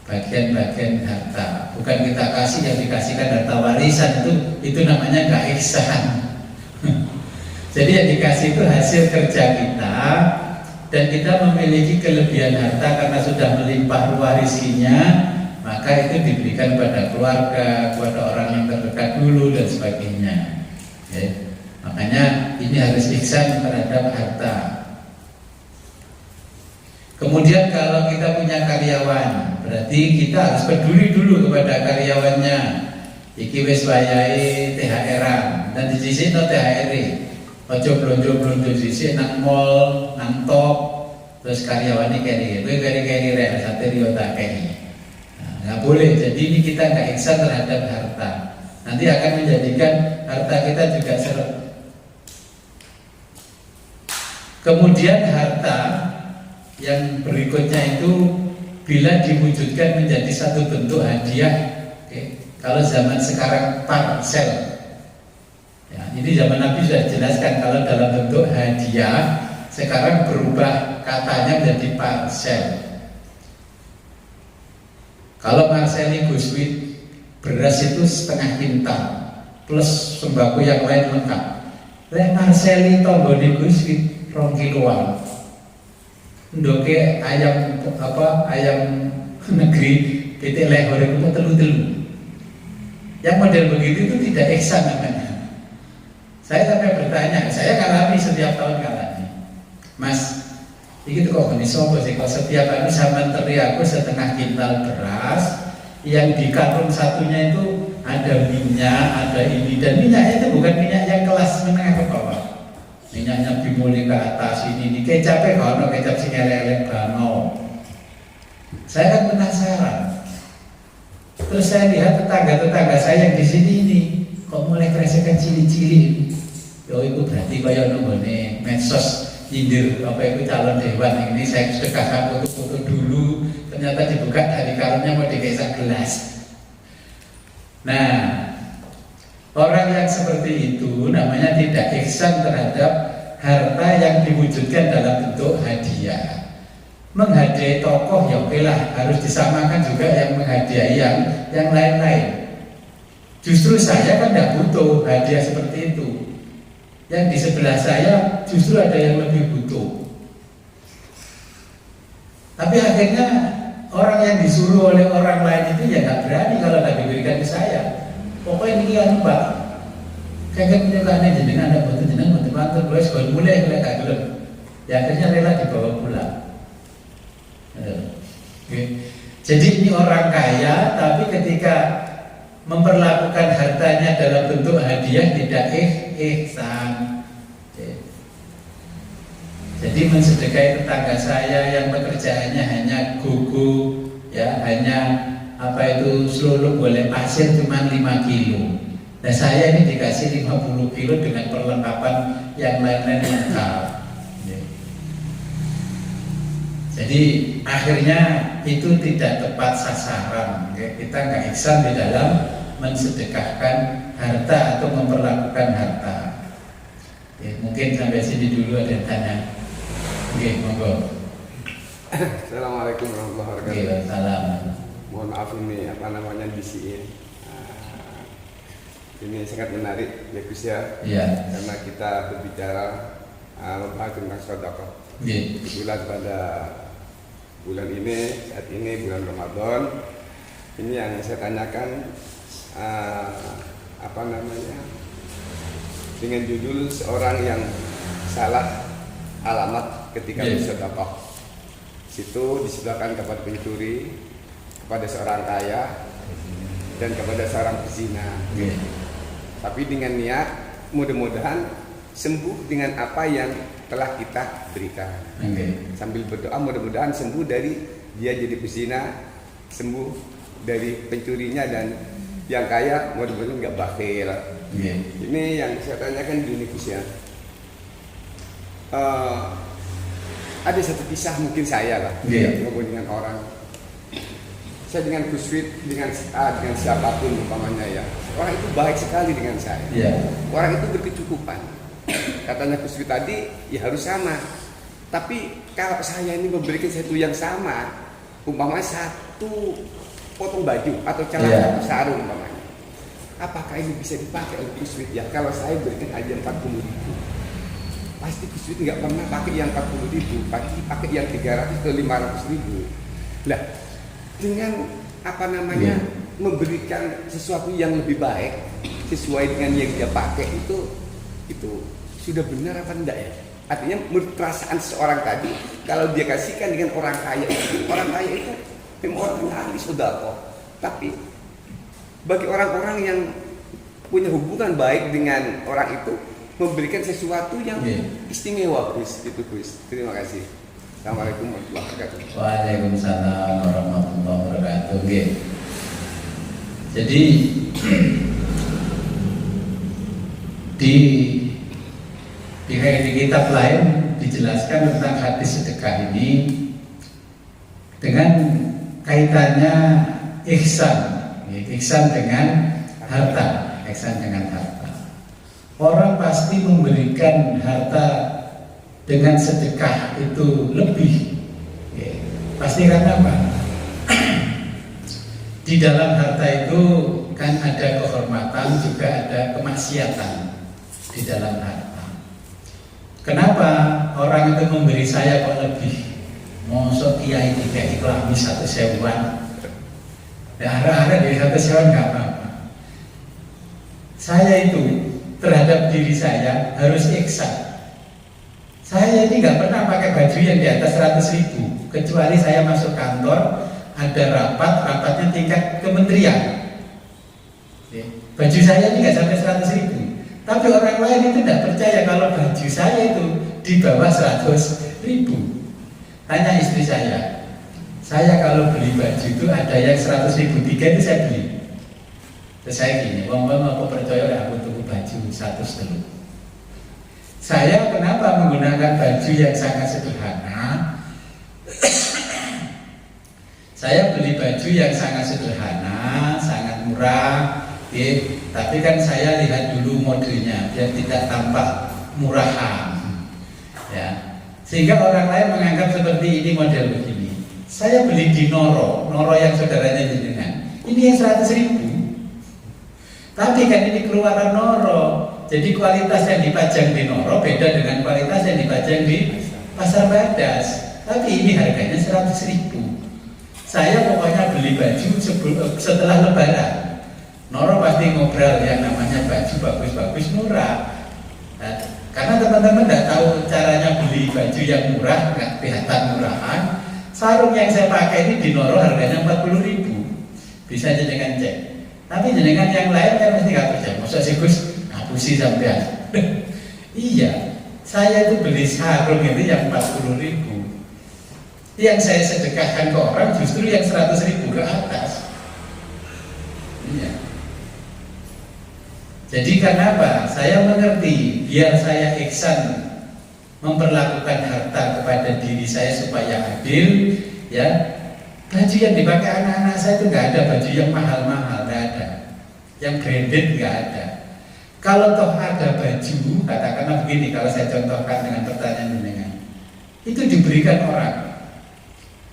S1: bagian-bagian harta, bukan kita kasih yang dikasihkan harta warisan, itu namanya gak ihsan. Jadi yang dikasih itu hasil kerja kita, dan kita memiliki kelebihan harta karena sudah melimpah ruah rezekinya, maka itu diberikan kepada keluarga, kepada orang yang terdekat dulu dan sebagainya. Ya. Makanya ini harus ihsan terhadap harta. Kemudian kalau kita punya karyawan, berarti kita harus peduli dulu kepada karyawannya. Iki wis wayahe THR-an, dan di sisi no THR. Ojo blonjo-blonjo sisi nang mall, nang top, terus karyawannya keri rek satrio tak keri. Nggak boleh. Jadi ini kita nggak ihsan terhadap harta. Nanti akan menjadikan harta kita juga seret. Kemudian harta yang berikutnya itu bila diwujudkan menjadi satu bentuk hadiah. Kalau zaman sekarang parsel. Ya, ini zaman Nabi sudah jelaskan kalau dalam bentuk hadiah, sekarang berubah katanya menjadi parsel. Kalau Marceli Guswit, beras itu setengah kintal plus sembako yang lain lengkap. Marceli Tomboni Guswit 2 kiloan. Ndoke ayam ayam negeri titik lehor itu telu-telu. Yang model begitu itu tidak ihsan namanya. Saya sampai bertanya, saya ngalami setiap tahun ngalami. Mas, ini kok gini sopo sih, kok setiap hari sama teri aku setengah kintal beras, yang di karung satunya itu ada minyak, ada ini, dan minyaknya itu bukan minyak yang kelas menengah ke bawah. Minyaknya bimuli ke atas, ini kecapnya kalau kecap sing elek-elek bano. Saya kan penasaran. Terus saya lihat tetangga-tetangga saya yang di sini ini kok mulai kresek cili-cili. Yo itu berarti kaya nonggone medsos nyindir apa itu calon dewan ini, saya sedekahkan foto-foto dulu, ternyata dibuka dari karungnya mau dikasih gelas. Nah, orang yang seperti itu namanya tidak ihsan terhadap harta yang diwujudkan dalam bentuk hadiah. Menghadiahi tokoh ya oke lah, harus disamakan juga yang menghadiahi yang lain-lain. Justru saya kan tidak butuh hadiah seperti itu. Yang di sebelah saya justru ada yang lebih butuh. Tapi akhirnya orang yang disuruh oleh orang lain itu ya nggak berani kalau nggak diberikan ke saya. Pokoknya ini kan Pak, kayak punya jenengan ada bantu jenengan bantu bantu, terus mulai kagak. Ya akhirnya rela dibawa pulang. Jadi ini orang kaya, tapi ketika memperlakukan hartanya dalam bentuk hadiah tidak ihsan. Jadi mensedekahi tetangga saya yang pekerjaannya hanya gugu, ya hanya selulup boleh pasir cuma 5 kilo. Nah saya ini dikasih 50 kilo dengan perlengkapan yang lain-lain lengkap. Jadi akhirnya itu tidak tepat sasaran. Kita nggak ihsan di dalam mensedekahkan harta atau memperlakukan harta. Mungkin sampai sini dulu ada yang tanya. Oke, monggo.
S2: Assalamualaikum warahmatullahi wabarakatuh.
S1: Salam.
S2: Mohon maaf ini bisiin. Ini sangat menarik ya Gus ya.
S1: Iya.
S2: Karena kita berbicara membahas tentang sedekah. Kebetulan pada bulan ini, saat ini bulan Ramadan, ini yang saya tanyakan dengan judul seorang yang salah alamat ketika bersedekah. Situ disebutkan kepada pencuri, kepada seorang kaya, dan kepada seorang pezina. Tapi dengan niat mudah-mudahan sembuh dengan apa yang telah kita berikan. Sambil berdoa mudah-mudahan sembuh dari dia jadi pezina, sembuh dari pencurinya, dan yang kaya mudah-mudahan nggak bakhil. Ini yang saya tanyakan gini Gus ya. Ada satu kisah mungkin saya lah, ngobrol dengan orang. saya dengan Gus Fit, dengan dengan siapapun umpamanya ya, orang itu baik sekali dengan saya. Orang itu berkecukupan. Katanya Gus Fit tadi, ya harus sama. Tapi kalau saya ini memberikan satu yang sama, umpamanya satu potong baju atau celana atau sarung umpamanya, apakah ini bisa dipakai oleh Gus Fit? Ya kalau saya berikan aja 40.000, pasti Gus Fit nggak pernah pakai yang 40.000, pasti pakai yang 300 ke 500.000. Lah, dengan apa namanya memberikan sesuatu yang lebih baik sesuai dengan yang dia pakai itu sudah benar apa enggak ya? Artinya menurut perasaan seorang tadi, kalau dia kasihkan dengan orang kaya itu memang orang yang ahli sodako. Tapi bagi orang-orang yang punya hubungan baik dengan orang itu, memberikan sesuatu yang istimewa, Gus. Itu, Gus. Terima kasih. Assalamualaikum warahmatullahi wabarakatuh.
S1: Waalaikumsalam warahmatullahi wabarakatuh. Jadi di kitab lain dijelaskan tentang hadis sedekah ini dengan kaitannya ihsan dengan harta, Orang pasti memberikan harta dengan sedekah itu lebih, pasti karena apa? Di dalam harta itu kan ada kehormatan, juga ada kemaksiatan di dalam harta. Kenapa orang itu memberi saya kok lebih? Mosok kiai tidak iklami 1.000-an, arah-arah dari 1.000-an nggak apa-apa. Saya itu terhadap diri saya harus ihsan. Saya ini nggak pernah pakai baju yang di atas 100.000, kecuali saya masuk kantor, ada rapatnya tingkat kementerian. Baju saya ini nggak sampai 100.000. Tapi orang lain itu tidak percaya kalau baju saya itu di bawah 100.000. Tanya istri saya kalau beli baju itu ada yang 100.000 tiga itu saya beli. Terus saya gini, wong apa percaya aku tuku baju 100.000. Saya kenapa menggunakan baju yang sangat sederhana? Saya beli baju yang sangat sederhana, sangat murah. Tapi kan saya lihat dulu modelnya biar tidak tampak murahan, ya. Sehingga orang lain menganggap seperti ini model begini. Saya beli di Noro yang saudaranya jenengan. Ini yang 100.000. Tapi kan ini keluaran Noro. Jadi kualitas yang dipajang di Noro beda dengan kualitas yang dipajang di Pasar Badas. Tapi ini harganya 100.000. Saya pokoknya beli baju setelah Lebaran. Noro pasti ngobrol yang namanya baju bagus-bagus murah. Nah, karena teman-teman tidak tahu caranya beli baju yang murah, nggak kelihatan murahan. Sarung yang saya pakai ini di Noro harganya 40.000. Bisa jenengan cek. Tapi jenengan yang lain kan mesti nggak percaya. Masa sih Gus ngapusi sampean? Iya, saya itu beli sarung itu yang 40.000. Yang saya sedekahkan ke orang justru yang 100.000 ke atas. Iya. Jadi karena apa? Saya mengerti, biar saya ihsan memperlakukan harta kepada diri saya supaya adil, ya. Baju yang dipakai anak-anak saya itu nggak ada baju yang mahal-mahal, nggak ada. Yang branded nggak ada. Kalau toh ada baju, katakanlah begini, kalau saya contohkan dengan pertanyaan jenengan, itu diberikan orang.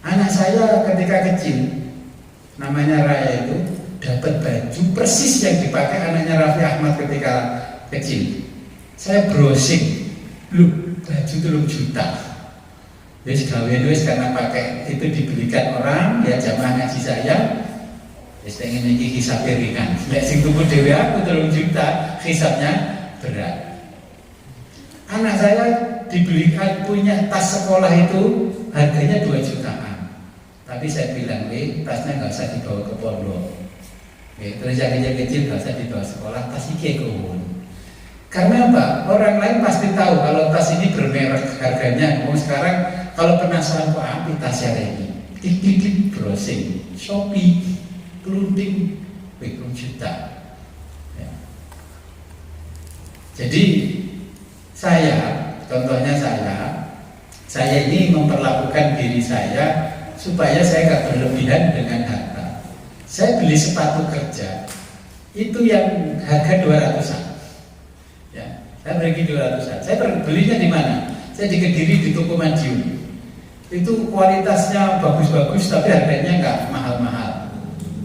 S1: Anak saya ketika kecil, namanya Raya itu, dapat baju persis yang dipakai anaknya Raffi Ahmad ketika kecil. Saya browsing, baju 3 juta. Wis gawe wis karena pakai itu dibelikan orang, ya jamaah ngaji saya. Wis pengen iki hisabnya ringan. Nek sing tuku dhewe aku 3 juta, hisabnya berat. Anak saya dibelikan punya tas sekolah itu harganya 2 jutaan. Tapi saya bilang, tasnya nggak usah dibawa ke pondok. Terus yang kecil nggak usah dibawa sekolah, tas iki kewon. Karena apa? Orang lain pasti tahu kalau tas ini bermerek harganya. Sekarang kalau penasaran kok apa tasnya ini, klik browsing, Shopee, kelunting, 20 juta. Ya. Jadi contohnya saya ini memperlakukan diri saya supaya saya nggak berlebihan dengan harta. Saya beli sepatu kerja itu yang harga 200-an. Ya, saya pergi 200-an. Saya belinya di mana? Saya di Kediri di toko Madiun. Itu kualitasnya bagus-bagus tapi harganya nggak mahal-mahal.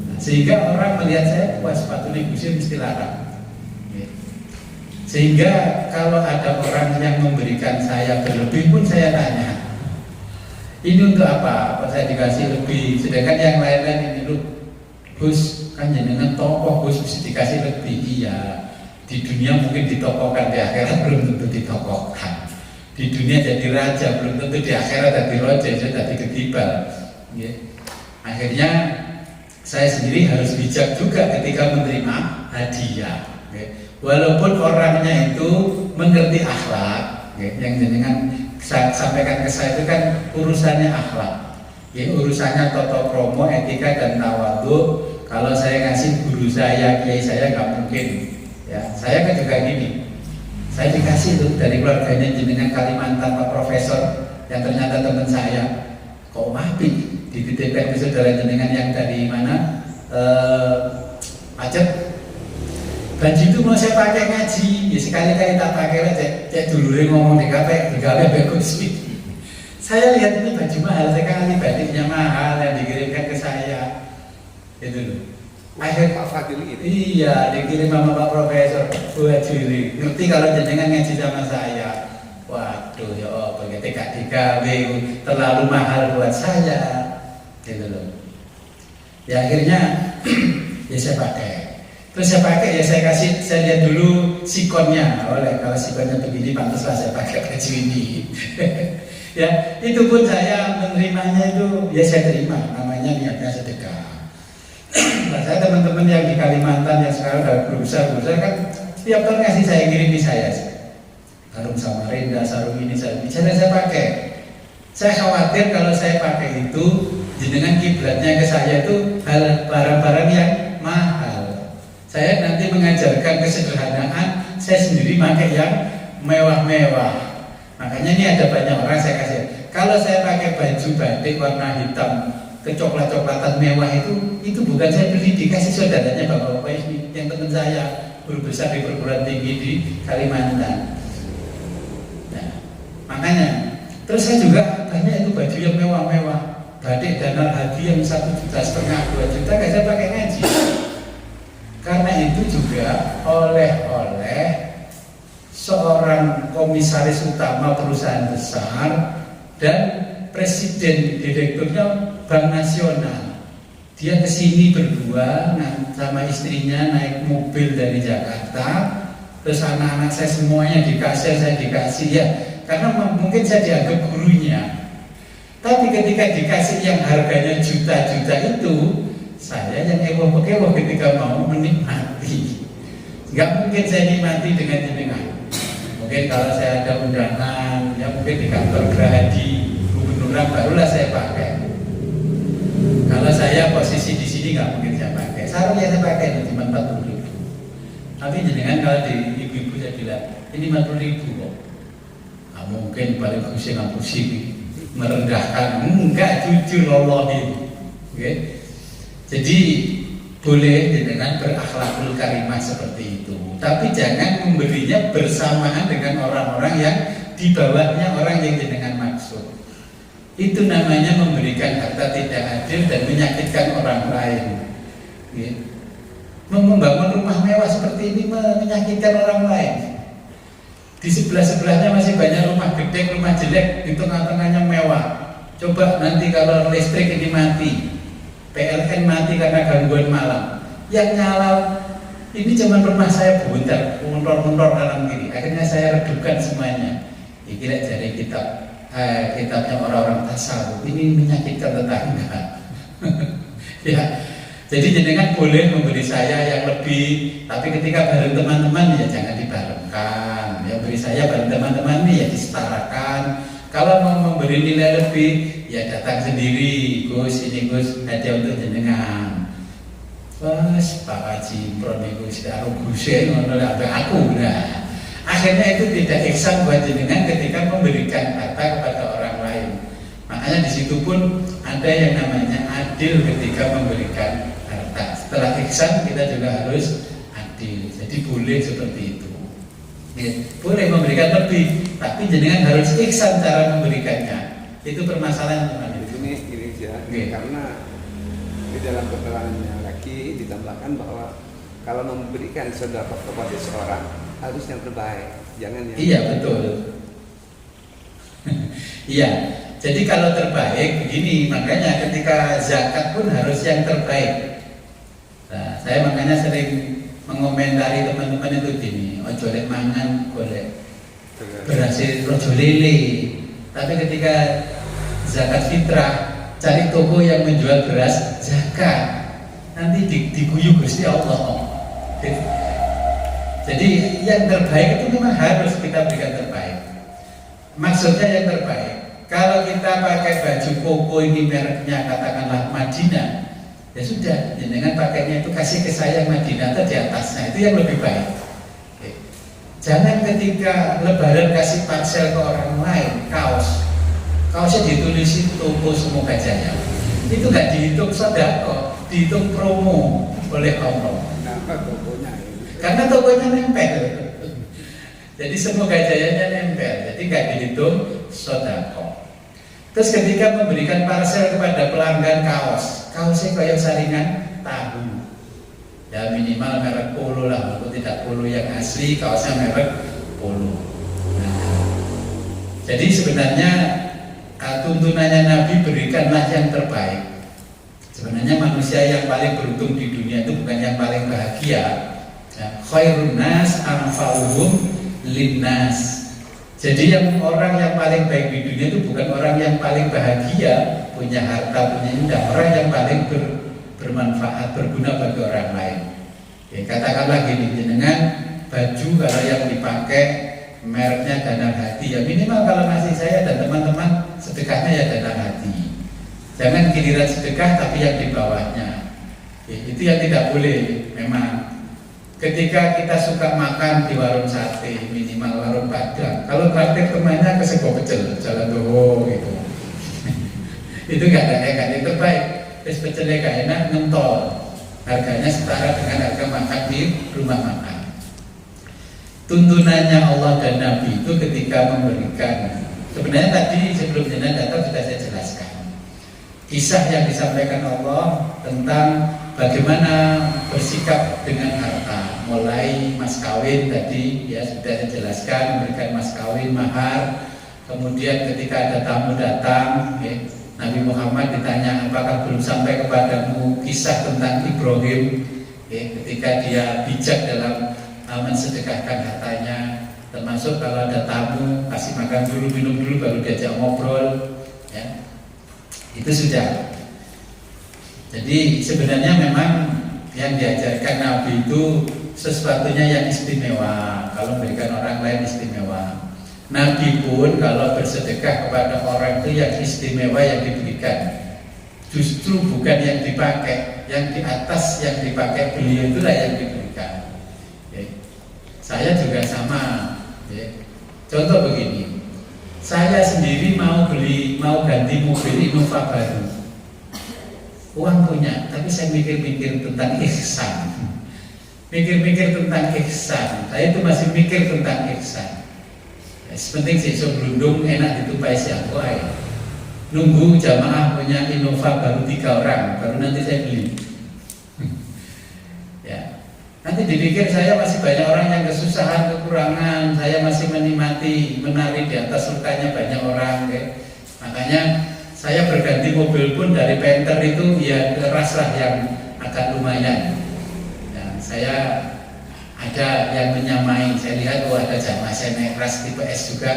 S1: Nah, sehingga orang melihat saya, wah sepatu negusir mesti larang. Ya. Sehingga kalau ada orang yang memberikan saya berlebih pun saya tanya, ini untuk apa? Apa saya dikasih lebih? Sedangkan yang lain-lain ini loh, Gus, kan jenengan tokoh, Gus mesti dikasih lebih. Iya, di dunia mungkin ditokohkan, di akhirat belum tentu ditokohkan. Di dunia jadi raja, belum tentu di akhirat jadi raja, jadi ketibal. Ya. Akhirnya saya sendiri harus bijak juga ketika menerima hadiah. Ya. Walaupun orangnya itu mengerti akhlak, ya, yang jenengan sampaikan ke saya itu kan urusannya akhlak. Ya, urusannya toto kromo, etika dan tawadhu. Kalau saya ngasih guru saya, kiai saya nggak mungkin. Ya, saya kan juga gini. Saya dikasih tuh dari keluarganya jenengan Kalimantan Pak Profesor yang ternyata teman saya. Kok mapi dititipkan ke saudara jenengan yang dari mana? Pacet. Baju itu mau saya pakai ngaji, ya sekali-kali tak pakai lah, cek dulu ngomong di kafe bagus. Saya lihat ini baju mahal sekali, batiknya mahal yang dikirimkan ke saya, itu loh. Akhir
S2: Pak Fadil itu.
S1: Iya, dikirim sama Pak Profesor. Baju ini, ngerti kalau jenengan ngaji sama saya. Waduh, ya Allah, ketika digawe terlalu mahal buat saya, gitu loh. Ya akhirnya, ya saya pakai. Terus saya pakai, ya saya lihat dulu sikonnya. Oleh kalau sikonnya begini, pantaslah saya pakai baju ini. Ya, itu pun saya menerimanya itu, ya saya terima. Namanya niatnya sedekah. Nah, saya teman-teman yang di Kalimantan yang sekarang udah berusaha kan setiap tahun ngasih saya kirim saya. Sarung Samarinda, sarung ini, saya pakai. Saya khawatir kalau saya pakai itu, jenengan kiblatnya ke saya itu hal barang-barang yang mahal. Saya nanti mengajarkan kesederhanaan, saya sendiri pakai yang mewah-mewah. Makanya ini ada banyak orang saya kasih. Kalau saya pakai baju batik warna hitam, kecoklat-coklatan mewah itu bukan saya beli, dikasih saudaranya bapak-bapak ini yang teman saya guru besar di perguruan tinggi di Kalimantan. Nah, makanya terus saya juga banyak itu baju yang mewah-mewah, batik danar hadi yang 1,5 juta, 2 juta, kayak saya pakai ngaji. Karena itu juga oleh seorang komisaris utama perusahaan besar dan presiden direkturnya Bank Nasional. Dia kesini berdua sama istrinya naik mobil dari Jakarta. Terus anak-anak saya semuanya dikasih, saya dikasih ya. Karena mungkin saya dianggap gurunya. Tapi ketika dikasih yang harganya juta-juta itu, saya yang ewoh-ewoh ketika mau menikmati. Nggak mungkin saya nikmati dengan jenengan. Mungkin kalau saya ada undangan, ya mungkin di kantor Gerahadi Gubernuran barulah saya pakai. Kalau saya posisi di sini nggak mungkin saya pakai. Sarungnya saya pakai cuma 40.000. Tapi jenengan kalau di ibu-ibu saya bilang ini 40.000 kok. Nggak mungkin paling pusing merendahkan. Enggak, jujur wallahi. Oke. Jadi boleh dengan berakhlakul karimah seperti itu, tapi jangan memberinya bersamaan dengan orang-orang yang di bawahnya orang yang jenengan maksud. Itu namanya memberikan harta tidak adil dan menyakitkan orang lain. Ya. Membangun rumah mewah seperti ini menyakitkan orang lain. Di sebelah-sebelahnya masih banyak rumah gede, rumah jelek, di tengah-tengahnya mewah. Coba nanti kalau listrik ini mati, PLN mati karena gangguan malam, yang nyala ini cuma rumah saya buntar, muntor-muntor dalam diri. Akhirnya saya redupkan semuanya. Kira dari kitabnya orang-orang tasawuf ini menyakitkan tetangga. Ya, jadi jenengan boleh memberi saya yang lebih, tapi ketika bareng teman-teman ya jangan dibarengkan. Ya beri saya bareng teman-teman ya disetarakan. Kalau mau memberi nilai lebih, ya datang sendiri, Gus, ini Gus, hadiah untuk jenengan. Wes, Pak Haji Impron itu sudah Gusnya ngono aku lah. Akhirnya itu tidak ihsan buat jenengan ketika memberikan harta kepada orang lain. Makanya di situ pun ada yang namanya adil ketika memberikan harta. setelah ihsan kita juga harus adil. Jadi boleh seperti itu. Ya, boleh memberikan lebih, tapi jenengan harus ihsan cara memberikannya. Itu permasalahan teman.
S2: Ini ya, karena di dalam keterangannya lagi ditambahkan bahwa kalau memberikan sedekah kepada seorang harus yang terbaik, jangan yang.
S1: Iya betul. Iya. Jadi kalau terbaik begini, makanya ketika zakat pun harus yang terbaik. Nah, saya makanya sering mengomentari teman-teman itu gini, ojo lek mangan golek berhasil ojo lele. Tapi ketika zakat fitrah, cari toko yang menjual beras zakat, nanti diguyu Gusti Allah. Jadi yang terbaik itu memang harus kita berikan terbaik. Maksudnya yang terbaik. Kalau kita pakai baju koko ini mereknya katakanlah Madinah, ya sudah, dengan pakainya itu kasih ke saya Madinah atau di atasnya, itu yang lebih baik. Oke. Jangan ketika lebaran kasih parsel ke orang lain, kaosnya ditulisin toko semoga jaya. Itu nggak dihitung sedekah, dihitung promo oleh Allah.
S2: Kenapa tokonya?
S1: Karena tokonya nempel. Jadi semoga jayanya nempel, jadi nggak dihitung sedekah. Terus ketika memberikan parsel kepada pelanggan kaosnya kayak saringan tahu, ya minimal merek Polo lah, walaupun tidak Polo yang asli, kaosnya merek Polo. Nah, jadi sebenarnya tuntunannya Nabi berikanlah yang terbaik. Sebenarnya manusia yang paling beruntung di dunia itu bukan yang paling bahagia. Khairun nas anfa'uhum linnas. Jadi orang yang paling baik di dunia itu bukan orang yang paling bahagia, punya harta, punya indah, orang yang paling bermanfaat, berguna bagi orang lain. Ya, katakanlah gini, dengan baju kalau yang dipakai mereknya Danar Hati, ya minimal kalau ngasih saya dan teman-teman sedekahnya ya Danar Hati. Jangan giliran sedekah tapi yang di bawahnya. Ya, itu yang tidak boleh memang. Ketika kita suka makan di warung sate, minimal warung Padang, kalau praktek temannya ke Sego Pecel, Jalan Dowo gitu. Itu nggak ada yang terbaik. Terus pecelnya gak enak, ngentol. Harganya setara dengan harga makan di rumah makan. Tuntunannya Allah dan Nabi itu ketika memberikan. Sebenarnya tadi sebelum jenazah datang sudah saya jelaskan. Kisah yang disampaikan Allah tentang bagaimana bersikap dengan harta, mulai mas kawin tadi ya sudah dijelaskan, memberikan mas kawin mahar. Kemudian ketika ada tamu datang, ya, Nabi Muhammad ditanya, apakah belum sampai kepadamu kisah tentang Ibrahim, ya, ketika dia bijak dalam mensedekahkan hartanya, termasuk kalau ada tamu kasih makan dulu, minum dulu, baru diajak ngobrol, ya. Itu sudah. Jadi sebenarnya memang yang diajarkan Nabi itu sesuatunya yang istimewa. Kalau memberikan orang lain istimewa. Nabi pun kalau bersedekah kepada orang itu yang istimewa yang diberikan. Justru bukan yang dipakai, yang di atas yang dipakai beliau itulah yang diberikan. Ya. Saya juga sama. Ya. Contoh begini, saya sendiri mau ganti mobil Innova baru. Uang punya, tapi saya mikir-mikir tentang ihsan. Mikir-mikir tentang ihsan. Saya itu masih mikir tentang ihsan. Ya, sepenting sih berundung enak ditupai siapa ya. Nunggu jamaah punya Innova baru 3 orang, baru nanti saya beli. Ya, nanti dipikir saya masih banyak orang yang kesusahan, kekurangan. Saya masih menikmati, menari di atas lukanya banyak orang. Ya. Makanya saya berganti mobil pun dari Panther itu ya keras lah yang agak lumayan. Ya, saya ada yang menyamai. Saya lihat ada jamaah saya naik keras tipe S juga.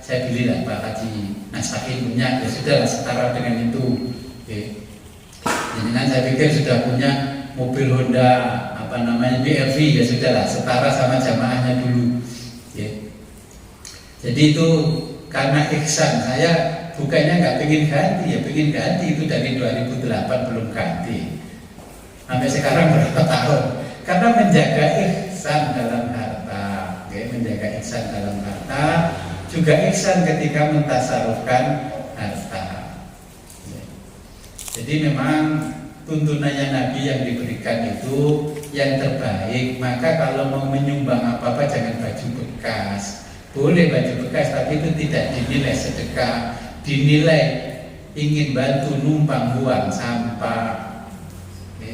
S1: Saya beli lah Pak Haji Nastakin punya. Ya sudah setara dengan itu. Oke. Jadi kan saya pikir sudah punya mobil Honda BRV ya sudahlah setara sama jamaahnya dulu. Oke. Jadi itu karena ihsan saya. Bukannya nggak pengen ganti, ya pengen ganti itu dari 2008 belum ganti. Sampai sekarang berapa tahun? Karena menjaga ihsan dalam harta, okay? Menjaga ihsan dalam harta, juga ihsan ketika mentasarufkan harta. Okay. Jadi memang tuntunannya Nabi yang diberikan itu yang terbaik. Maka kalau mau menyumbang apa-apa jangan baju bekas. Boleh baju bekas, tapi itu tidak dinilai sedekah, dinilai ingin bantu numpang buang sampah.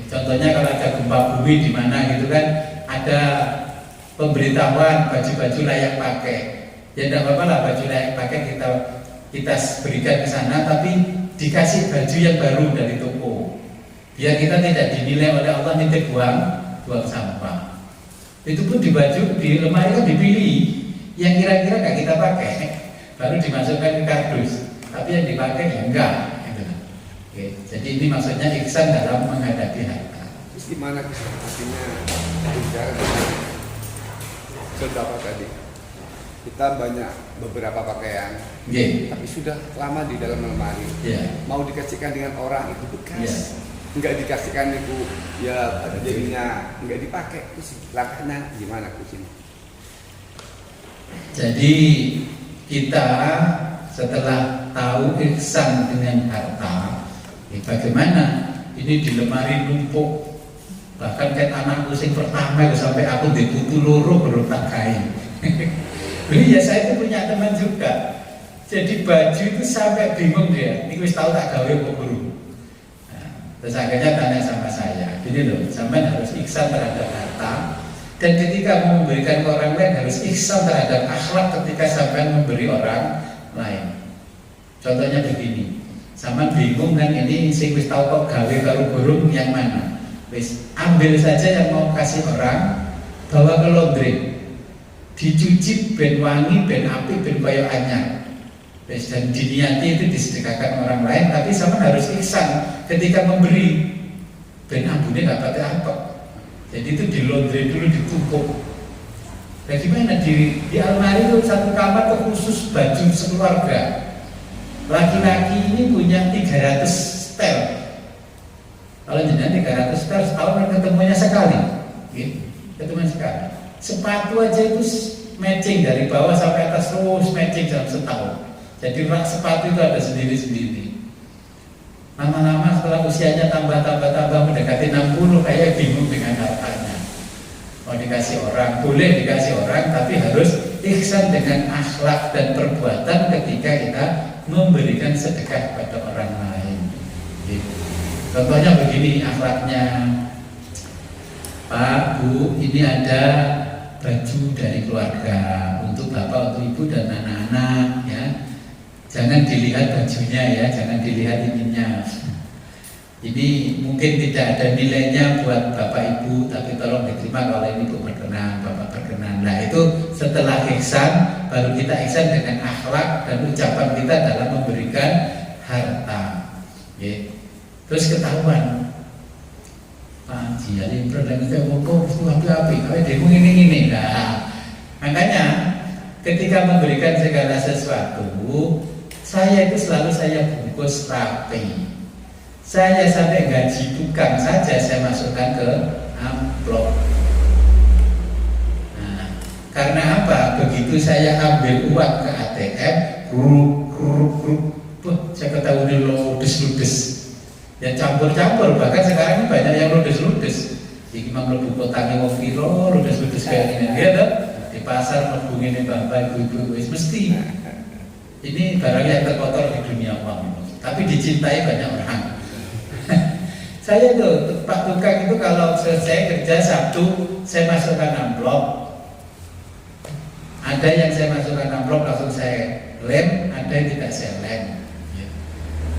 S1: Contohnya kalau ada gempa bumi di mana gitu kan, ada pemberitahuan baju-baju layak pakai. Ya tidak apa-apa lah baju layak pakai kita berikan ke sana, tapi dikasih baju yang baru dari toko. Biar kita tidak dinilai oleh Allah nitip buang sampah. Itu pun di baju di lemari kan dipilih yang kira-kira nggak kita pakai, baru dimasukkan ke kardus. Tapi yang dipakai ya enggak. Oke, jadi ini maksudnya ihsan dalam menghadapi harta.
S2: Terus gimana artinya bicara dengan sedekah tadi? Kita banyak beberapa pakaian, tapi sudah lama di dalam lemari. Mau dikasihkan dengan orang itu bekas, enggak dikasihkan itu ya jadinya enggak dipakai. Terus langkahnya gimana sini?
S1: Jadi kita setelah tahu ihsan dengan harta, bagaimana ini di lemari numpuk, bahkan kayak anakku sing pertama sampai aku diputu loro baru tak kain. Ya saya itu punya teman juga, jadi baju itu sampai bingung dia, ini wis tahu tak gawe kok guru. Terus akhirnya tanya sama saya, gini loh, sampai harus ihsan terhadap harta, dan ketika mau memberikan ke orang lain harus ihsan terhadap akhlak ketika sampai memberi orang lain. Contohnya begini, sama bingung kan ini sing wis tau kok gawe karo burung yang mana? Wis ambil saja yang mau kasih orang, bawa ke laundry, dicuci ben wangi, ben apik, ben kaya anyar. Wis dan diniati itu disedekahkan orang lain, tapi sama harus ihsan ketika memberi. Ben ambune gak pakai apa. Jadi itu di laundry dulu ditumpuk. Nah gimana di almari itu satu kamar tuh khusus baju sekeluarga. Laki-laki ini punya 300 setel. Kalau jenengan 300 setel setahun ketemunya sekali, ketemunya sekali. Sepatu aja itu matching dari bawah sampai atas terus matching dalam setahun. Jadi rak sepatu itu ada sendiri-sendiri. Lama-lama setelah usianya tambah mendekati 60, kayak bingung dengan hartanya. Mau dikasih orang, boleh dikasih orang, tapi harus ihsan dengan akhlak dan perbuatan ketika kita memberikan sedekah pada orang lain. Contohnya begini akhlaknya, Pak, Bu, ini ada baju dari keluarga untuk bapak, untuk ibu dan anak-anak, ya. Jangan dilihat bajunya ya, jangan dilihat ininya. Ini mungkin tidak ada nilainya buat bapak ibu, tapi tolong diterima kalau ini bu berkenan, bapak berkenan. Nah itu setelah ihsan, baru kita ihsan dengan akhlak dan ucapan kita dalam memberikan harta. Ya. Terus ketahuan, Pak Haji, pernah kita ngomong itu api-api, kalau dia ini. Nah, makanya ketika memberikan segala sesuatu, saya itu selalu saya bungkus rapi. Saya sampai gaji tukang saja saya masukkan ke amplop. Nah, karena apa? Begitu saya ambil uang ke ATM, saya ketahui ludes-ludes. Ya campur-campur, bahkan sekarang ini banyak yang ludes-ludes. Iki mang mlebu kotane wong piro, ludes-ludes kayak gini dia tuh di pasar mlebu ngene bapak ibu-ibu wis mesti. Ini barang yang terkotor di dunia uang, tapi dicintai banyak orang. Saya tuh Pak Tukang itu kalau selesai kerja Sabtu saya masukkan amplop. Ada yang saya masukkan amplop langsung saya lem, ada yang tidak saya lem.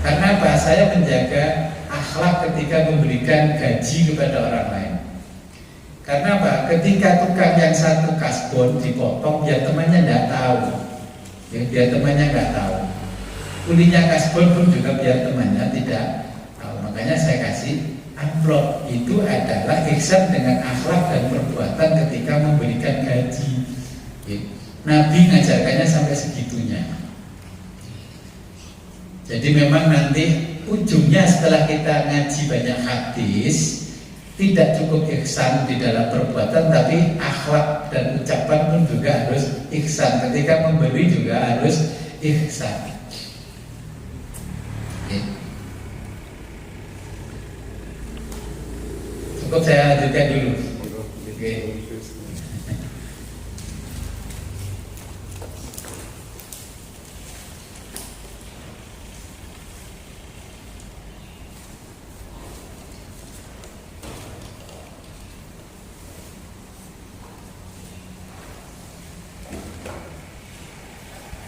S1: Karena apa? Saya menjaga akhlak ketika memberikan gaji kepada orang lain. Karena apa? Ketika tukang yang satu kasbon dipotong, biar temannya tidak tahu. Ya, biar temannya nggak tahu. Kulinya kasbon pun juga biar temannya tidak tahu. Makanya saya kasih amplop. Itu adalah ihsan dengan akhlak dan perbuatan ketika memberikan gaji. Ya. Nabi ngajarkannya sampai segitunya. Jadi memang nanti ujungnya setelah kita ngaji banyak hadis, tidak cukup ihsan di dalam perbuatan, tapi akhlak dan ucapan pun juga harus ihsan. Ketika memberi juga harus ihsan. Cukup saya lanjutkan dulu. Oke.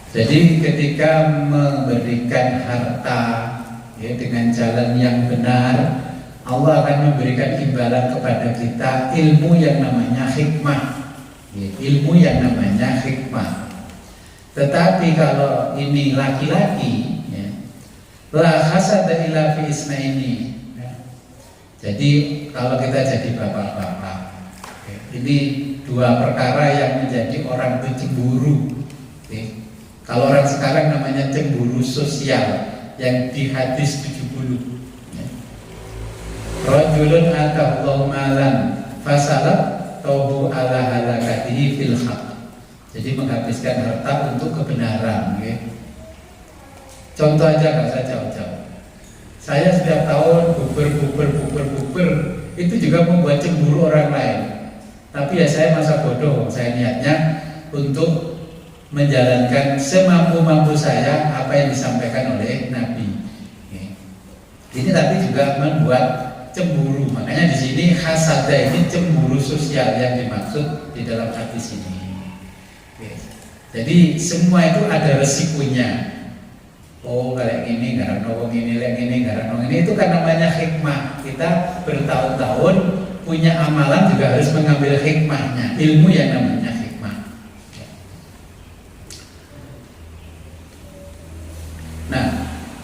S1: Jadi ketika memberikan harta ya, dengan jalan yang benar, Allah akan memberikan imbalan kepada kita ilmu yang namanya hikmah ya, ilmu yang namanya hikmah. Tetapi kalau ini laki-laki ya, la hasada illa fi isnaini ya. Jadi kalau kita jadi bapak-bapak ya, ini dua perkara yang menjadi orang itu cemburu ya. Kalau orang sekarang namanya cemburu sosial yang di hadis 70 ya. Rajulun atahullahu malan fasalat tohu ala halakatihi fil haq. Jadi menghabiskan harta untuk kebenaran ya. Contoh aja gak usah jauh-jauh. Saya setiap tahun buber itu juga membuat cemburu orang lain. Tapi ya saya masa bodoh, saya niatnya untuk menjalankan semampu-mampu saya apa yang disampaikan oleh Nabi. Ini tapi juga membuat cemburu. Makanya di sini hasada ini cemburu sosial yang dimaksud di dalam hadis ini. Jadi semua itu ada resikonya. Oh, kalau ini karena wong ini, ini karena wong ini, itu kan namanya hikmah. Kita bertahun-tahun punya amalan juga harus mengambil hikmahnya, ilmu yang namanya hikmah. Nah,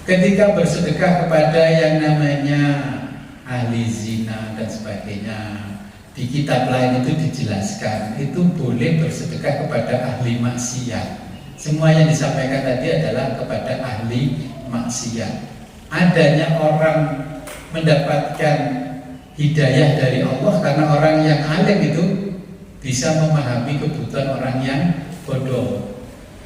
S1: ketika bersedekah kepada yang namanya ahli zina dan sebagainya, di kitab lain itu dijelaskan itu boleh bersedekah kepada ahli maksiat. Semua yang disampaikan tadi adalah kepada ahli maksiat. Adanya orang mendapatkan hidayah dari Allah karena orang yang alim itu bisa memahami kebutuhan orang yang bodoh.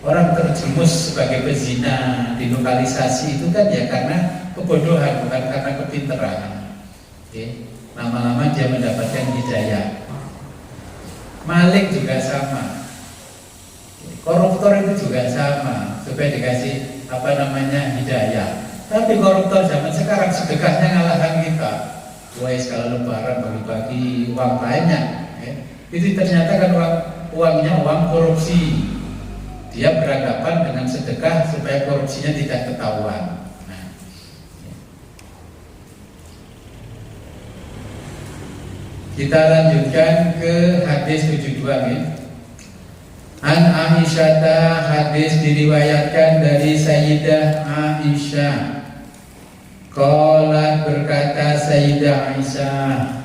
S1: Orang terjerumus sebagai pezina di lokalisasi itu kan ya karena kebodohan, bukan karena kepintaran. Lama-lama dia mendapatkan hidayah. Malik juga sama, koruptor itu juga sama, supaya dikasih hidayah. Tapi koruptor zaman sekarang sedekahnya ngalahkan kita. Wes kalau lebaran bagi-bagi uang banyak, itu ternyata kan uangnya uang korupsi. Dia beranggapan dengan sedekah supaya korupsinya tidak ketahuan. Kita lanjutkan ke hadis 72 nih. An Aisyah, hadis diriwayatkan dari Sayyidah Aisyah. Qalat, berkata Sayyidah Aisyah,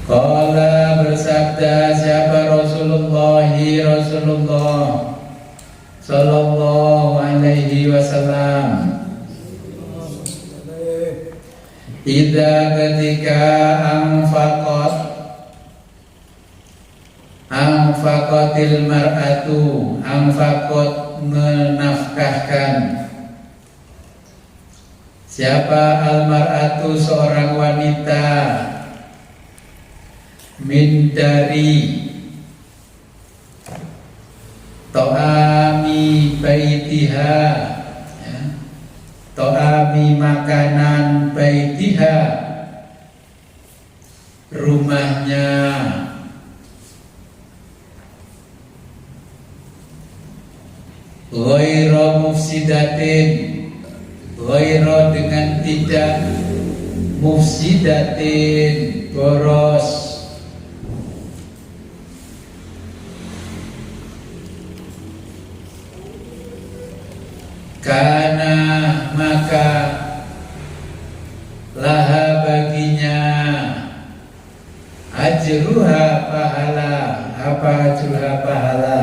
S1: qala, bersabda siapa Rasulullah sallallahu alaihi wasallam, idza ketika anfaqatil mar'atu, anfaqat menafkahkan, siapa al-mar'atu seorang wanita, min dari to'ami baitiha ya, to'ami makanan baitiha, rumahnya, ghairu mufsidatin, ghairu dengan tidak, mufsidatin boros, karena maka laha baginya ajruha pahala, apa ajruha pahala,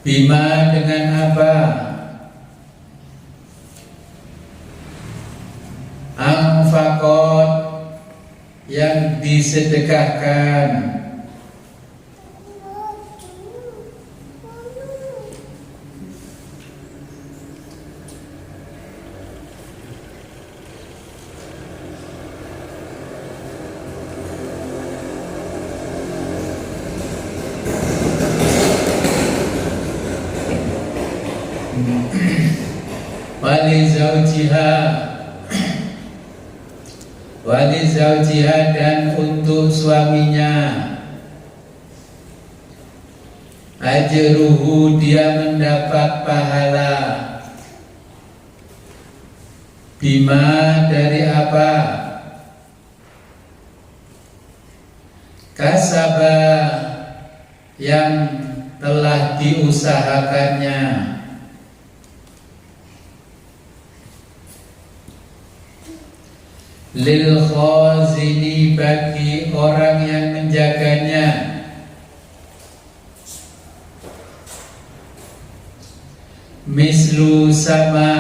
S1: Bima dengan apa? Anfaqat yang disedekahkan. Wali zaujiha dan untuk suaminya. Ajruhu dia mendapat pahala. Bima dari apa? Kasaba yang telah diusahakannya. Lil khazini bagi orang yang menjaganya. Mislu sama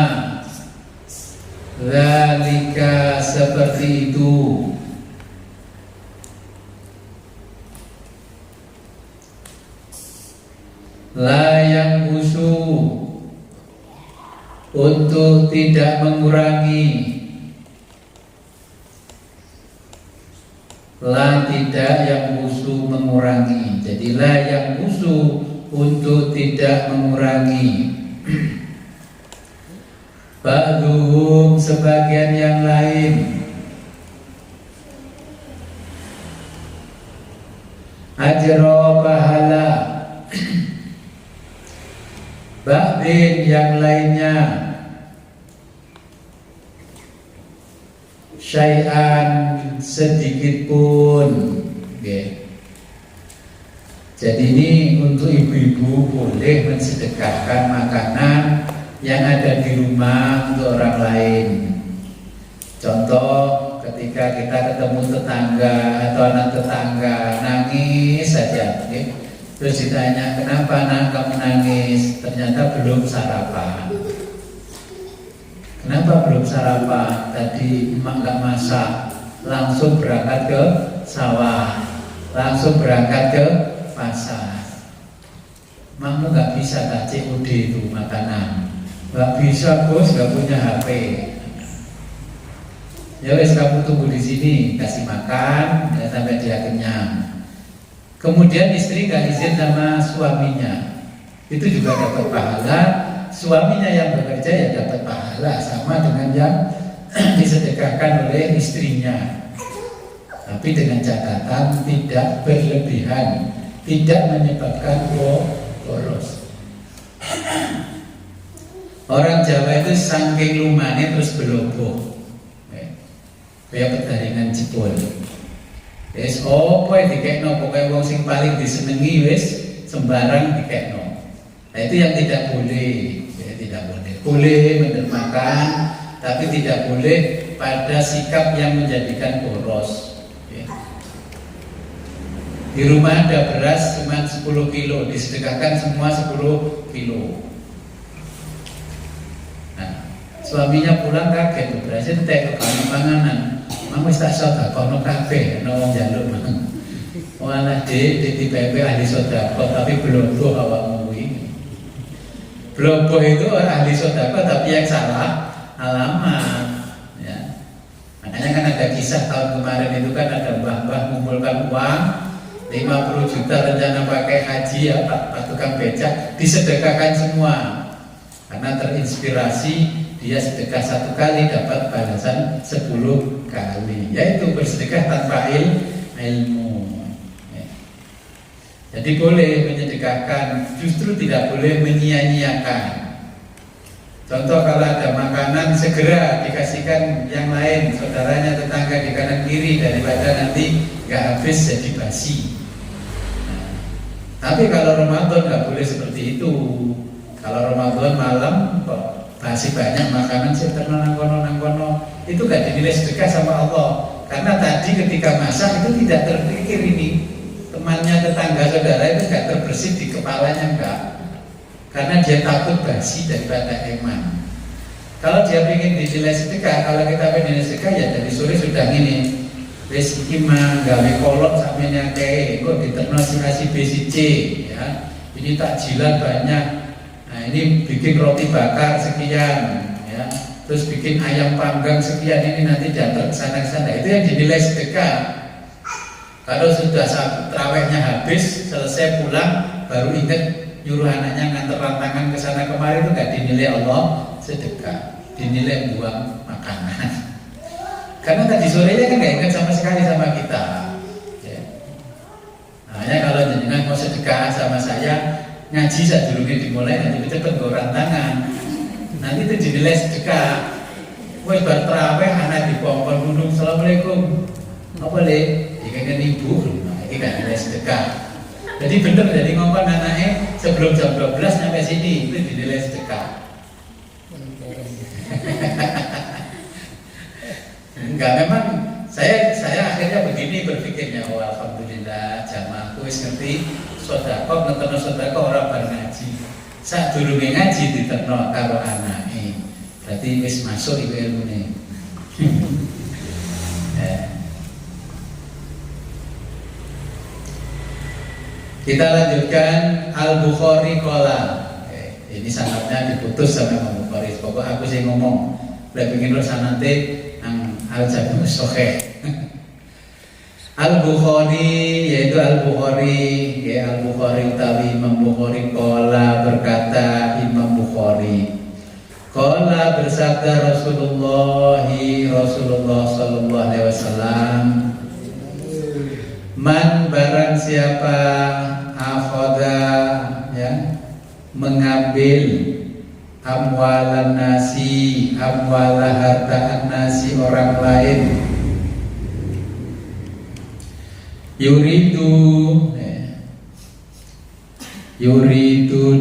S1: zalika seperti itu. La yang usu untuk tidak mengurangi. La tidak yang usu mengurangi. Jadi la yang usu untuk tidak mengurangi. Ba'duhum sebagian yang lain. Ajra pahala. Ba'din yang lainnya. Syai'an sedikit pun. Okay. Jadi ini untuk ibu-ibu boleh mensedekahkan makanan yang ada di rumah untuk orang lain. Contoh ketika kita ketemu tetangga atau anak tetangga nangis saja, okay? Terus ditanya, kenapa nak kamu nangis? Ternyata belum sarapan. Kenapa belum sarapan? Tadi emak gak masak, langsung berangkat ke sawah, langsung berangkat ke pasar. Makmu gak bisa tak COD itu makanan. Gak bisa bos, gak punya HP. Ya wes kamu tunggu di sini, kasih makan ya, sampai dia kenyang. Kemudian istri gak izin sama suaminya, itu juga dapat pahala. Suaminya yang bekerja ya dapat pahala sama dengan yang disedekahkan oleh istrinya. Tapi dengan catatan tidak berlebihan, tidak menyebabkan boros. Orang Jawa itu saking lumane terus belobo, kayak pertandingan jebol. Wis opo dikekno, pokoke wong sing paling disenengi wis sembarang dikekno. Nah itu yang tidak boleh. Tidak boleh. Boleh mendermakan, tapi tidak boleh pada sikap yang menjadikan boros. Di rumah ada beras cuma 10 kilo, disedekahkan semua 10 kilo. Nah, suaminya pulang kaget, berasnya entek kok panganan. Mama wis tak sedekahno kabeh, ana wong njaluk mang. Malah di PP ahli sedekah tapi belum awakmu. Blobo itu ahli sedekah tapi yang salah alamat ya. Makanya kan ada kisah tahun kemarin itu kan ada mbah-mbah mengumpulkan uang 50 juta rencana pakai haji ya Pak tukang becak, disedekahkan semua karena terinspirasi dia sedekah 1 kali dapat balasan 10 kali, yaitu bersedekah tanpa ilmu. Jadi boleh menyedekahkan, justru tidak boleh menyia-nyiakan. Contoh kalau ada makanan segera dikasihkan yang lain, saudaranya, tetangga di kanan kiri, daripada nanti nggak habis jadi basi. Nah, tapi kalau Ramadan nggak boleh seperti itu. Kalau Ramadan malam kok masih banyak makanan seterno nangkono, itu nggak dinilai sedekah sama Allah. Karena tadi ketika masak itu tidak terpikir ini. Temannya tetangga saudara itu gak terbersit di kepalanya enggak. karena dia takut basi daripada iman. Kalau dia ingin dinilai sedekah, kalau kita pengen sedekah ya dari sore sudah gini, wis iki mah gawe kolok sakmene akeh, kok diterno si B si C ya. Ini takjilan banyak. Nah, ini bikin roti bakar sekian ya. Terus bikin ayam panggang sekian, ini nanti diantar ke sana. Itu yang dinilai sedekah. Kalau sudah terawihnya habis, selesai pulang, baru ingat nyuruh anaknya nganter tangan ke sana kemari, itu nggak dinilai Allah sedekah, dinilai buang makanan. Karena tadi sorenya kan nggak ingat sama sekali sama kita. Ya. Makanya kalau jenengan mau sedekah sama saya, ngaji saat dulunya dimulai, nanti cepet gorang tangan. Nanti itu dinilai sedekah. Wes bar terawih anak dipongkon gunung, assalamualaikum. Apa le? Ikan ibu, ini kan nilai sedekah. Jadi bener, jadi ngomong anaknya sebelum jam 12 sampai sini itu dinilai sedekah. Enggak, memang saya akhirnya begini berpikirnya, oh alhamdulillah jamaahku wis ngerti sedekah, ngerti sedekah orang bar ngaji. Saat dulu ngaji diterno karo anake. Berarti wis masuk iku ilmune. Kita lanjutkan Al-Bukhari qala. Ini sanadnya diputus sama Imam Bukhari. Pokok aku sih ngomong. Lah pengin terus nanti ang Al-Jami' Sahih. Al-Bukhari yaitu Al-Bukhari, ya Al-Bukhari utawi Imam Bukhari qala berkata Imam Bukhari. Qala bersabda Rasulullah sallallahu alaihi wasallam, man barang siapa akhoda ya mengambil amwalan nasi, amwala harta nasi orang lain, yuridu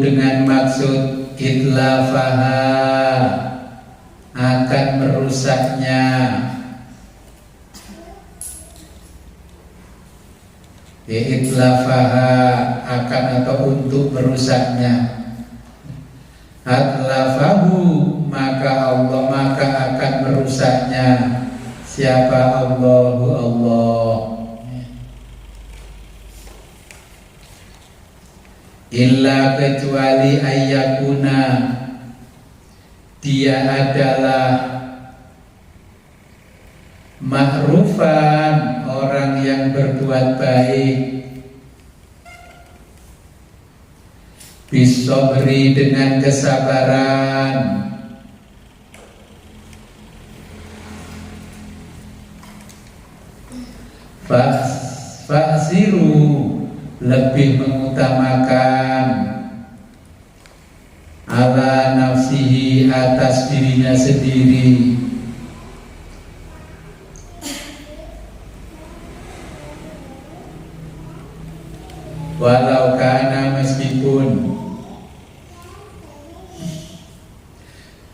S1: dengan maksud itlafaha, akan merusaknya, itlafaha akan atau untuk merusaknya, atlafahu maka akan merusaknya siapa Allah. Illa kecuali ayyakuna dia adalah ma'rufan orang yang berbuat baik, bisobri dengan kesabaran, fa'siru lebih mengutamakan ala nafsihi atas dirinya sendiri, walau kana meskipun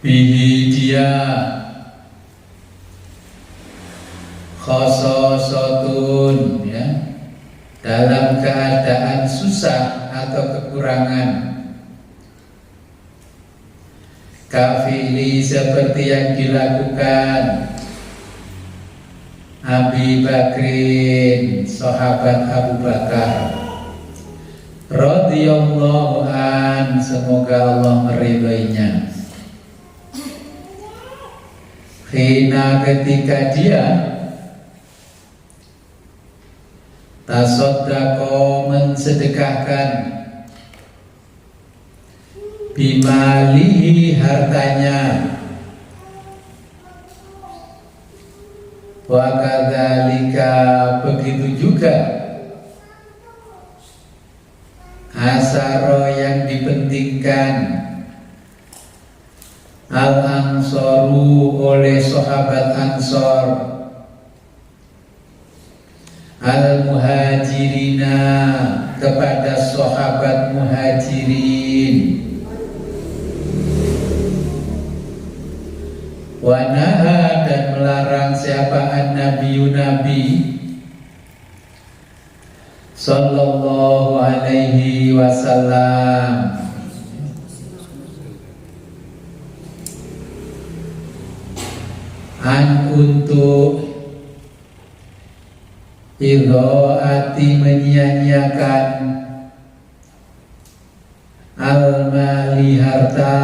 S1: bihi dia khososotun ya, dalam keadaan susah atau kekurangan, kafili seperti yang dilakukan Abi Bakrin, sahabat Abu Bakar radhiyallahu an, semoga Allah meridainya. Khina ketika dia tasoddaqo mensedekahkan bimalihi hartanya, wa kadzalika begitu juga asaro yang dipentingkan al-ansoru oleh sahabat Ansor, al-muhajirina kepada sahabat muhajirin, wanaha dan melarang siapa an-nabiyyu nabi sallallahu alaihi wasallam untuk idhoati menyia-nyiakan al-mali harta,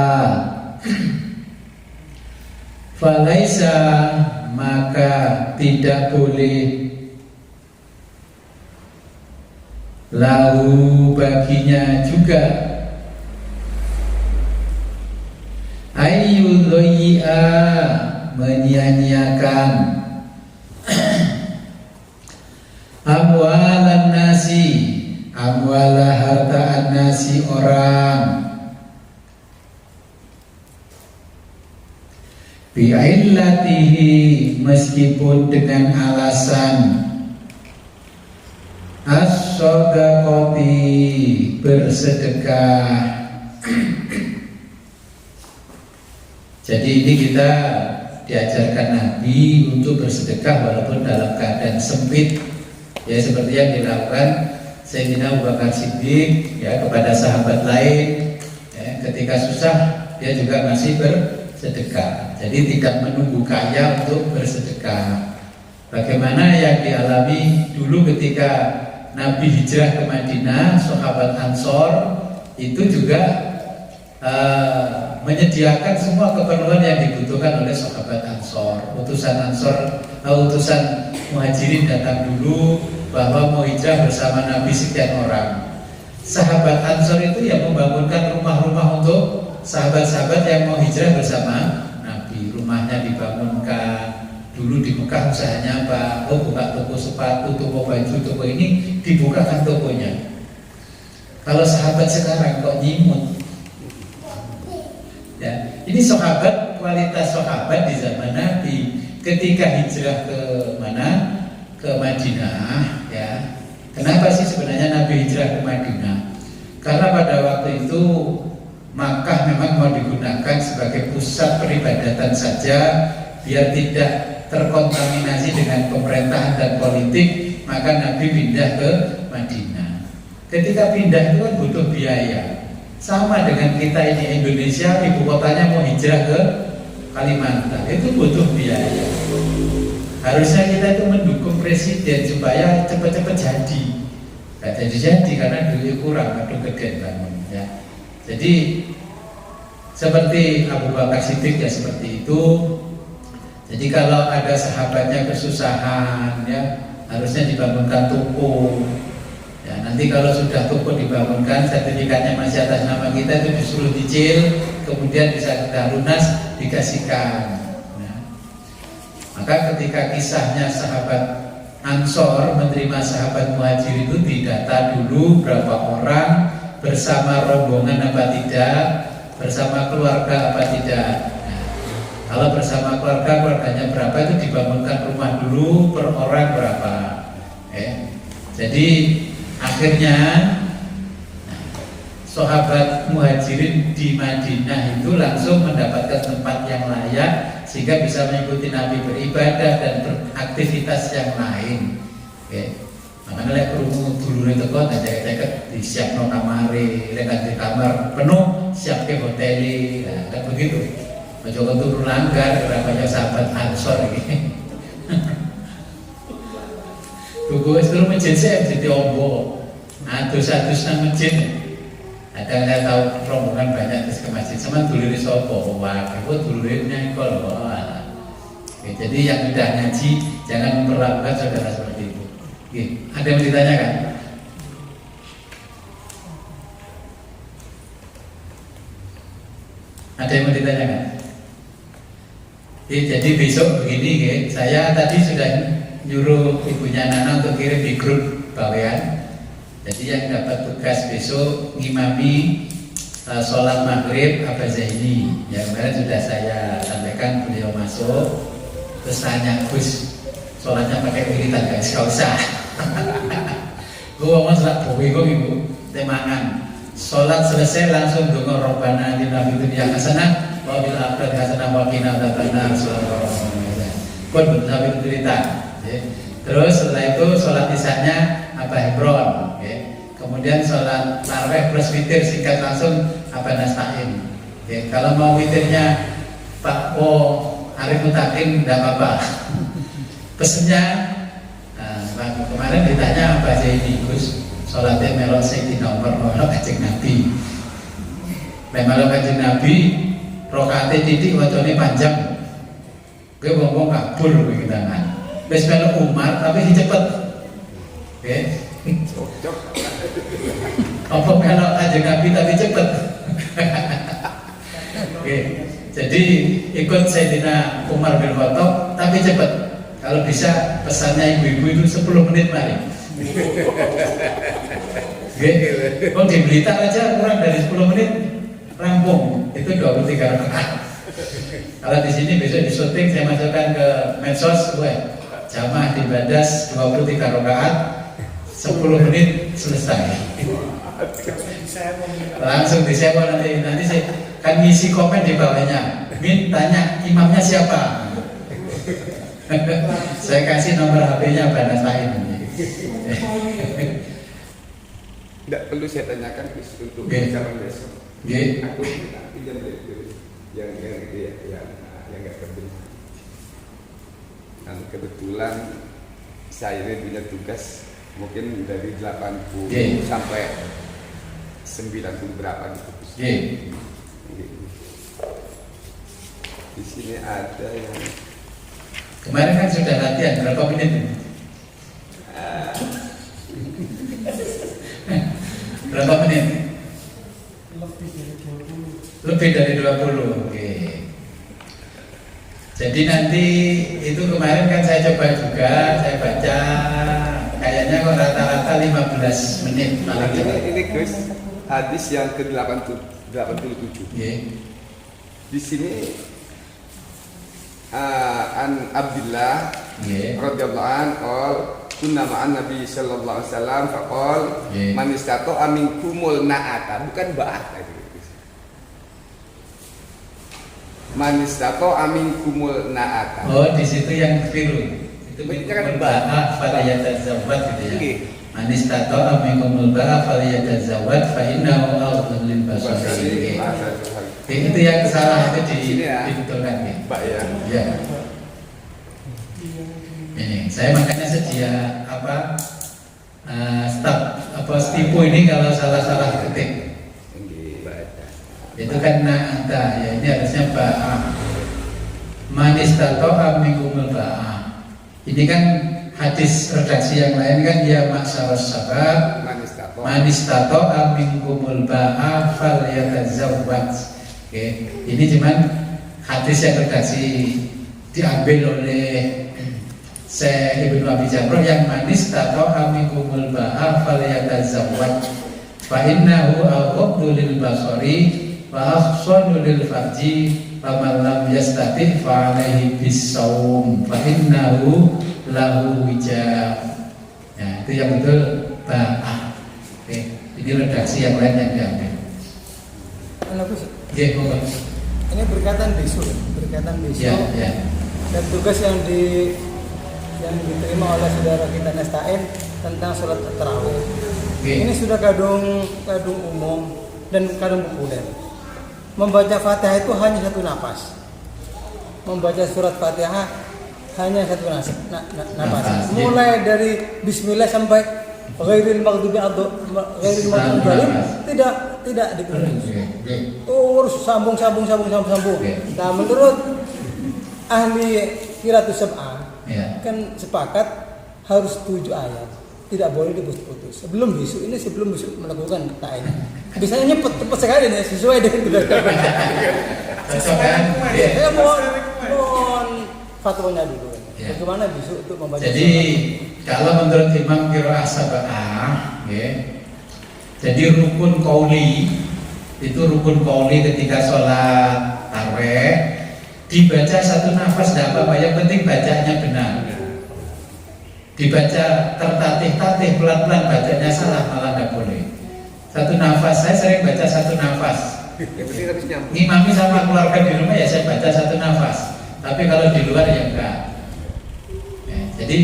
S1: falaisa maka tidak boleh lahu baginya juga ayyudhoi'a menyia-nyiakan amwalan nasi, amwala harta nasi orang, bi'illatihi meskipun dengan alasan as-shadaqati bersedekah. Jadi ini kita diajarkan Nabi untuk bersedekah walaupun dalam keadaan sempit, ya seperti yang dilakukan Sayyidina Abu Bakar Siddiq ya kepada sahabat lain ya, ketika susah dia juga masih bersedekah. Jadi tidak menunggu kaya untuk bersedekah. Bagaimana yang dialami dulu ketika Nabi hijrah ke Madinah, sahabat Ansor itu juga menyediakan semua keperluan yang dibutuhkan oleh sahabat Ansor. Utusan Muhajirin datang dulu bahwa mau hijrah bersama Nabi sekian orang. Sahabat Ansor itu yang membangunkan rumah-rumah untuk sahabat-sahabat yang mau hijrah bersama Nabi. Rumahnya dibangunkan. Dulu di Mekah usahanya apa? Oh, buka toko sepatu, toko baju, toko ini dibukakan tokonya. Kalau sahabat sekarang kok nyimut. Ya, ini sahabat, kualitas sahabat di zaman Nabi ketika hijrah ke mana? Ke Madinah, ya. Kenapa sih sebenarnya Nabi hijrah ke Madinah? Karena pada waktu itu Makkah memang mau digunakan sebagai pusat peribadatan saja, biar tidak terkontaminasi dengan pemerintahan dan politik, maka Nabi pindah ke Madinah. Ketika pindah itu kan butuh biaya. Sama dengan kita ini Indonesia, ibu kotanya mau hijrah ke Kalimantan, itu butuh biaya. Harusnya kita itu mendukung presiden supaya cepat-cepat jadi. Gak jadi karena duitnya kurang, aduh gede bangun ya. Jadi seperti Abu Bakar Siddiq ya seperti itu. Jadi kalau ada sahabatnya kesusahan ya harusnya dibangunkan toko. Ya, nanti kalau sudah toko dibangunkan, sertifikatnya masih atas nama kita, itu disuruh dicil, kemudian bisa kita lunas, dikasihkan. Nah, maka ketika kisahnya sahabat Ansor menerima sahabat Muhajir itu didata dulu berapa orang, bersama rombongan apa tidak, bersama keluarga apa tidak. Nah, kalau bersama keluarga, keluarganya berapa itu dibangunkan rumah dulu, per orang berapa. Jadi akhirnya sahabat Muhajirin di Madinah itu langsung mendapatkan tempat yang layak sehingga bisa mengikuti Nabi beribadah dan beraktivitas yang lain. Makanya lek krungu dulure teko dicek-cek disiapno kamare, lek di kamar penuh siapke hoteli. Nah, kan begitu. Aja kok turu langgar ora kaya sahabat Ansor iki. Tuku wis turu masjid sik dadi ombo. Adus-adus nang masjid. Ada saya tahu rombongan banyak terus ke masjid sama dulure sapa? Wah, kok dulure nyengkol kok. Jadi yang sudah ngaji jangan memperlakukan saudara seperti itu. Oke, ada yang ditanyakan? Ada yang mau ditanyakan? Jadi besok begini, saya tadi sudah nyuruh ibunya Nana untuk kirim di grup bawean. Jadi yang dapat tugas besok ngimami sholat maghrib Abah Zaini. Yang kemarin sudah saya sampaikan, beliau masuk terus tanya, Gus sholatnya pakai wiridan guys? Gak usah. Gue ngomong sholat bowi kok ibu temangan. Sholat selesai langsung dongo Robbana atina fid dunya hasanah wa fil akhirati hasanah wa qina adzabannar. Kon bener cerita. Terus setelah itu sholat isanya Abah Hebron. Kemudian sholat tarawih plus witir singkat langsung Abah Nasta'in. Kalau mau witirnya Pak Arif Mutakin tidak apa-apa. Pesennya, kemarin ditanya apa aja ini Gus, sholatnya melok Sayyidina Umar, melok Kanjeng Nabi. Melok Kanjeng Nabi, rokaatnya titik, wajahnya panjang. Gue ngomong kabur begitu kan. Wis melok Umar tapi cepet. Oke. Apa melok Kanjeng Nabi tapi cepet. Oke. Jadi ikut Sayyidina Umar bin Khattab tapi cepet. Kalau bisa pesannya ibu-ibu itu 10 menit mari. Oke. Di Blitar aja kurang dari 10 menit rampung. Itu 23 rakaat. Kalau di sini besok di syuting saya masukkan ke medsos, jamaah di Badas 23 rakaat 10 menit selesai. Langsung disewa nanti saya kan ngisi komen di bawahnya. Min tanya imamnya siapa? Saya kasih nomor HP-nya Banas lain.
S2: Tidak perlu saya tanyakan untuk calon besok. Aku pinjam yang nggak kerja. Dan kebetulan saya ini punya tugas mungkin dari 80 sampai 90 berapa gitu. Di sini ada yang
S1: kemarin kan sudah latihan berapa menit? Berapa menit? Lebih dari 20. Oke. Jadi nanti itu kemarin kan saya coba juga, saya baca kayaknya kok rata-rata 15 menit malah
S2: ini Gus, hadis yang ke-87. Di sini an Abdullah radhiyallahu anhu kunna ma'an Nabi sallallahu alaihi wasallam faqal man istata'a minkumul na'ata, bukan ba'ata. Man istata'a minkumul na'ata.
S1: Oh, di situ yang keliru. Itu kan ba'a falyatazawwad gitu ya. Man istata'a minkumul ba'a falyatazawwad fa innahu afdalul lil basari. Itu yang salah itu dibetulkan ya.
S2: Pak ya.
S1: Ya. Ini saya makanya sedia stipu ini kalau salah ketik. Itu kan na'ata ya, ini harusnya ba'a. Manis tato'a minkumul ba'a. Ini kan hadis redaksi yang lain kan ya maksaros sabab manis tato'a minkumul ba'a fal yatazawwaj. Oke, ini cuman hadis yang redaksi diambil oleh Syekh Ibnu Abi Jamrah yang manis tato'a minkumul ba'a fal yatazawwaj fa innahu aghaddu lil basari wa ahsanu lil farji faman lam yastati fa alaihi bisawm fa innahu lahu wijab. Ya, itu yang betul ba'a. Oke, ini redaksi yang lain yang diambil.
S3: Ini berkaitan besok.
S1: Ya.
S3: Dan tugas yang diterima oleh saudara kita Nestain tentang sholat tarawih. Ini sudah kadung umum dan kadung populer. Membaca Fatihah itu hanya satu nafas. Membaca surat Fatihah hanya satu nafas. Mulai dari Bismillah sampai ghairil maghdubi alaihim tidak dikurangi. Harus sambung. Nah, menurut ahli qiraatus sab'ah kan sepakat harus 7 ayat. Tidak boleh diputus-putus. Sebelum besok melakukan ta'in. Biasanya cepat sekali nih sesuai dengan tugas. Saya mohon fatwanya dulu. Bagaimana besok untuk membaca?
S1: Jadi kalau menurut Imam Qiraah Sab'ah, jadi rukun qauli itu rukun qauli ketika sholat tarawih dibaca satu nafas tidak apa-apa, yang penting bacanya benar. Dibaca tertatih-tatih pelan-pelan bacanya salah malah tidak boleh. Satu nafas, saya sering baca satu nafas. Ngimami sama keluarga di rumah ya saya baca satu nafas. Tapi kalau di luar ya enggak. Jadi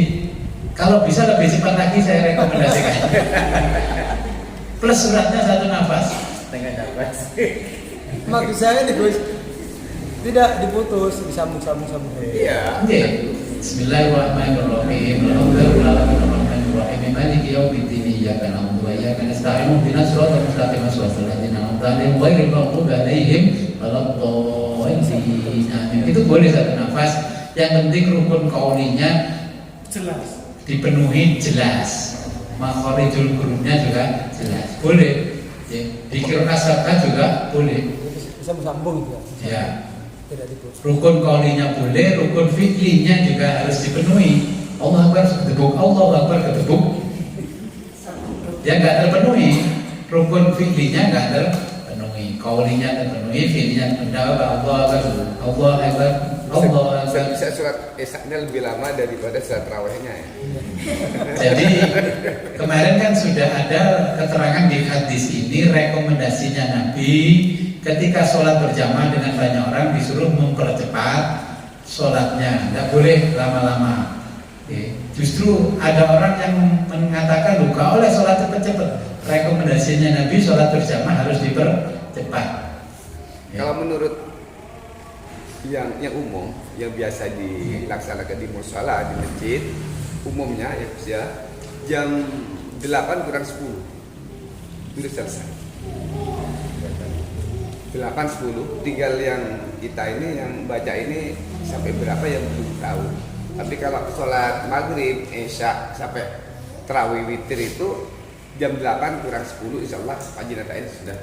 S1: kalau bisa lebih cepat lagi saya rekomendasikan. Plus suratnya satu nafas.
S3: Maksud saya nih Gus, Tidak diputus, disambung.
S2: Iya.
S1: Bismillahirrahmanirrahim. Alhamdulillahirrahmanirrahim. Maliki yaumiddin. Iyyaka na'budu wa iyyaka nasta'in. Ihdinas siratal mustaqim. Shiratal ladzina an'amta 'alaihim ghairil maghdubi 'alaihim waladdallin. Amin. Itu boleh satu nafas. Yang penting rukun qaulinya
S3: Jelas.
S1: dipenuhi jelas. Makharijul hurufnya juga jelas. Boleh. Ya. Dikir kasabah juga boleh.
S3: Bisa bersambung juga.
S1: Ya.
S3: Tidak diputus.
S1: Rukun qaulinya boleh, rukun fi'linya juga harus dipenuhi. Allah Akbar ketebuk, Allah Akbar ketebuk. Dia nggak terpenuhi. Rukun fi'linya nggak terpenuhi. Qaulinya terpenuhi, fi'linya terpenuhi. Allah Akbar, Allah Akbar, Allah Akbar.
S2: Bisa surat Isya-nya lebih lama daripada surat Tarawihnya ya.
S1: Jadi kemarin kan sudah ada keterangan di hadis ini, rekomendasinya Nabi ketika sholat berjamaah dengan banyak orang disuruh mempercepat sholatnya, tidak boleh lama-lama. Justru ada orang yang mengatakan luka oleh sholat cepat-cepat. Rekomendasinya Nabi sholat berjamaah harus dipercepat.
S2: Kalau menurut yang umum, yang biasa dilaksanakan di mushola, di masjid, umumnya ya jam 8 kurang 10 itu selesai. 8.10, tinggal yang kita ini yang baca ini sampai berapa yang belum tahu. Tapi kalau sholat maghrib, isya sampai tarawih witir itu jam 8 kurang 10 insya Allah Haji Natain sudah.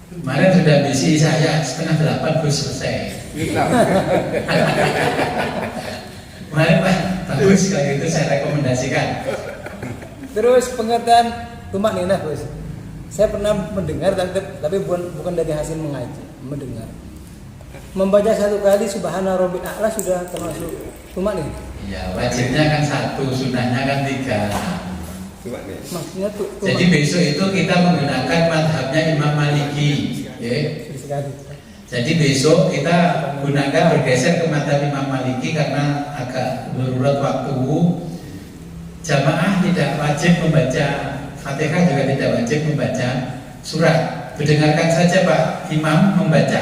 S1: Kemarin sudah bisi saya 7:30 Gus selesai. Kemarin Pak, bagus kalau itu saya rekomendasikan.
S3: Terus pengertian tumak ninah, Gus. Saya pernah mendengar tapi bukan dari hasil mengaji, mendengar. Membaca satu kali Subhana Rabbil A'la sudah termasuk tumak ninah.
S1: Ya, wajibnya kan 1, sunahnya kan 3.
S2: Tumak ninah.
S3: Maksudnya
S1: Jadi besok itu kita menggunakan madhabnya Imam Maliki. Ya. Jadi besok kita gunakan bergeser ke madhab Imam Maliki karena agak darurat waktu. Jamaah tidak wajib membaca Fatihah, juga tidak wajib membaca surat. Mendengarkan saja Pak Imam membaca.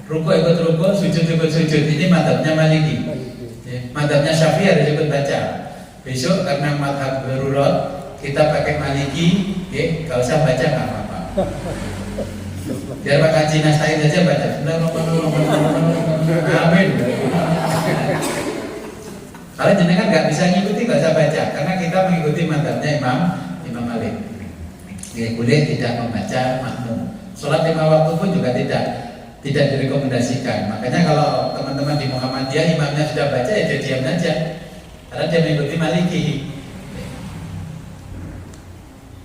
S1: Ruku ikut ruku, sujud ikut sujud. Ini madhabnya Maliki. Madhabnya Syafi'i harus ikut baca. Besok karena madhab darurat kita pakai Maliki, gak usah baca nggak apa-apa. Biar Pak Haji Nastain saja baca. Amin. Kalau jenengan nggak bisa ngikuti nggak usah baca, karena kita mengikuti madhabnya Imam Malik. Ya, boleh tidak membaca makmum. Sholat 5 waktu pun juga tidak direkomendasikan. Makanya kalau teman-teman di Muhammadiyah imamnya sudah baca ya dia diam aja, karena dia mengikuti Maliki.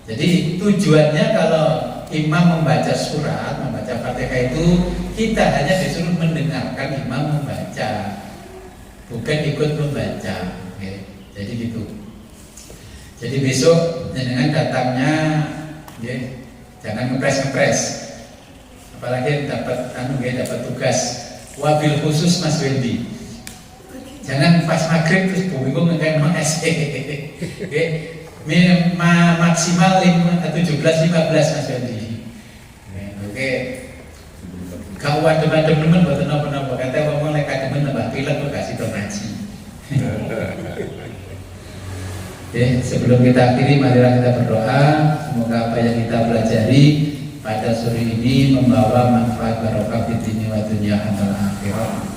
S1: Jadi tujuannya kalau imam membaca surat, membaca Fatihah itu kita hanya disuruh mendengarkan imam membaca, bukan ikut membaca. Jadi gitu. Jadi besok dengan datangnya, jangan ngepres, apalagi dapat tugas wabil khusus Mas Wendy. Jangan pas maghrib terus bingung ngekain no SE. Maksimal 17-15 Mas Wendy. Oke. Kau adem-adem temen buat napa-napa kata ngomong lek adem nambah pilek kok kasih donasi. Oke, sebelum kita akhiri marilah kita berdoa. Semoga apa yang kita pelajari pada sore ini membawa manfaat barokah di dunia wa dunya amal akhirah.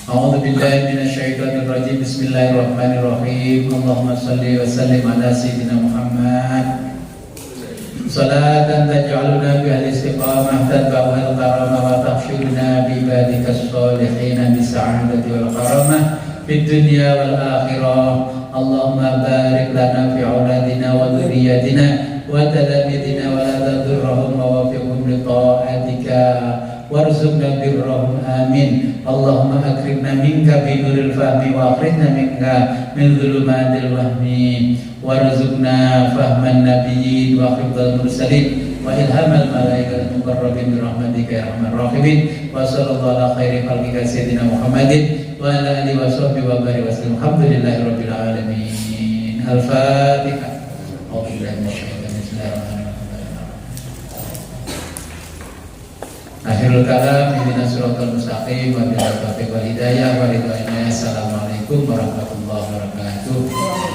S1: A'udzu billahi minasyaitonir rajim. Bismillahirrahmanirrahim. Allahumma shalli wa sallim ala sayyidina Muhammad. Salatan taj'aluna bi al-istiqamah tadba'u al-karamah wa tahsyuruna bi ibadika as-solihin bi sa'adati wal karamah fid dunya wal akhirah. Allahumma barik lana fi auladina wa dhurriyyatina wa talamidina wa la tadurrahum wa wafiqhum li ta'atika warzuqna birrahum amin. Allahumma akrimna minka bi nuril fahmi wa akhrijna minka min dhulumatil wahmi warzuqna fahman nabiyyin wa hifdzal mursalin wa ilhamal malaikatil muqarrabin bi rahmatika ya arhamar rahimin. Wa sallallahu ala khairi khalqika sayyidina Muhammadin wa ala alihi wa sahbihi wa barik wa sallam. Alhamdulillahi rabbil alamin. Al-Fatihah. Bismillahirrahmanirrahim. Akhirul kalam, ihdinas siratal mustaqim, wabillahi taufiq wal hidayah, wa ridwanillah. Assalamualaikum warahmatullahi wabarakatuh.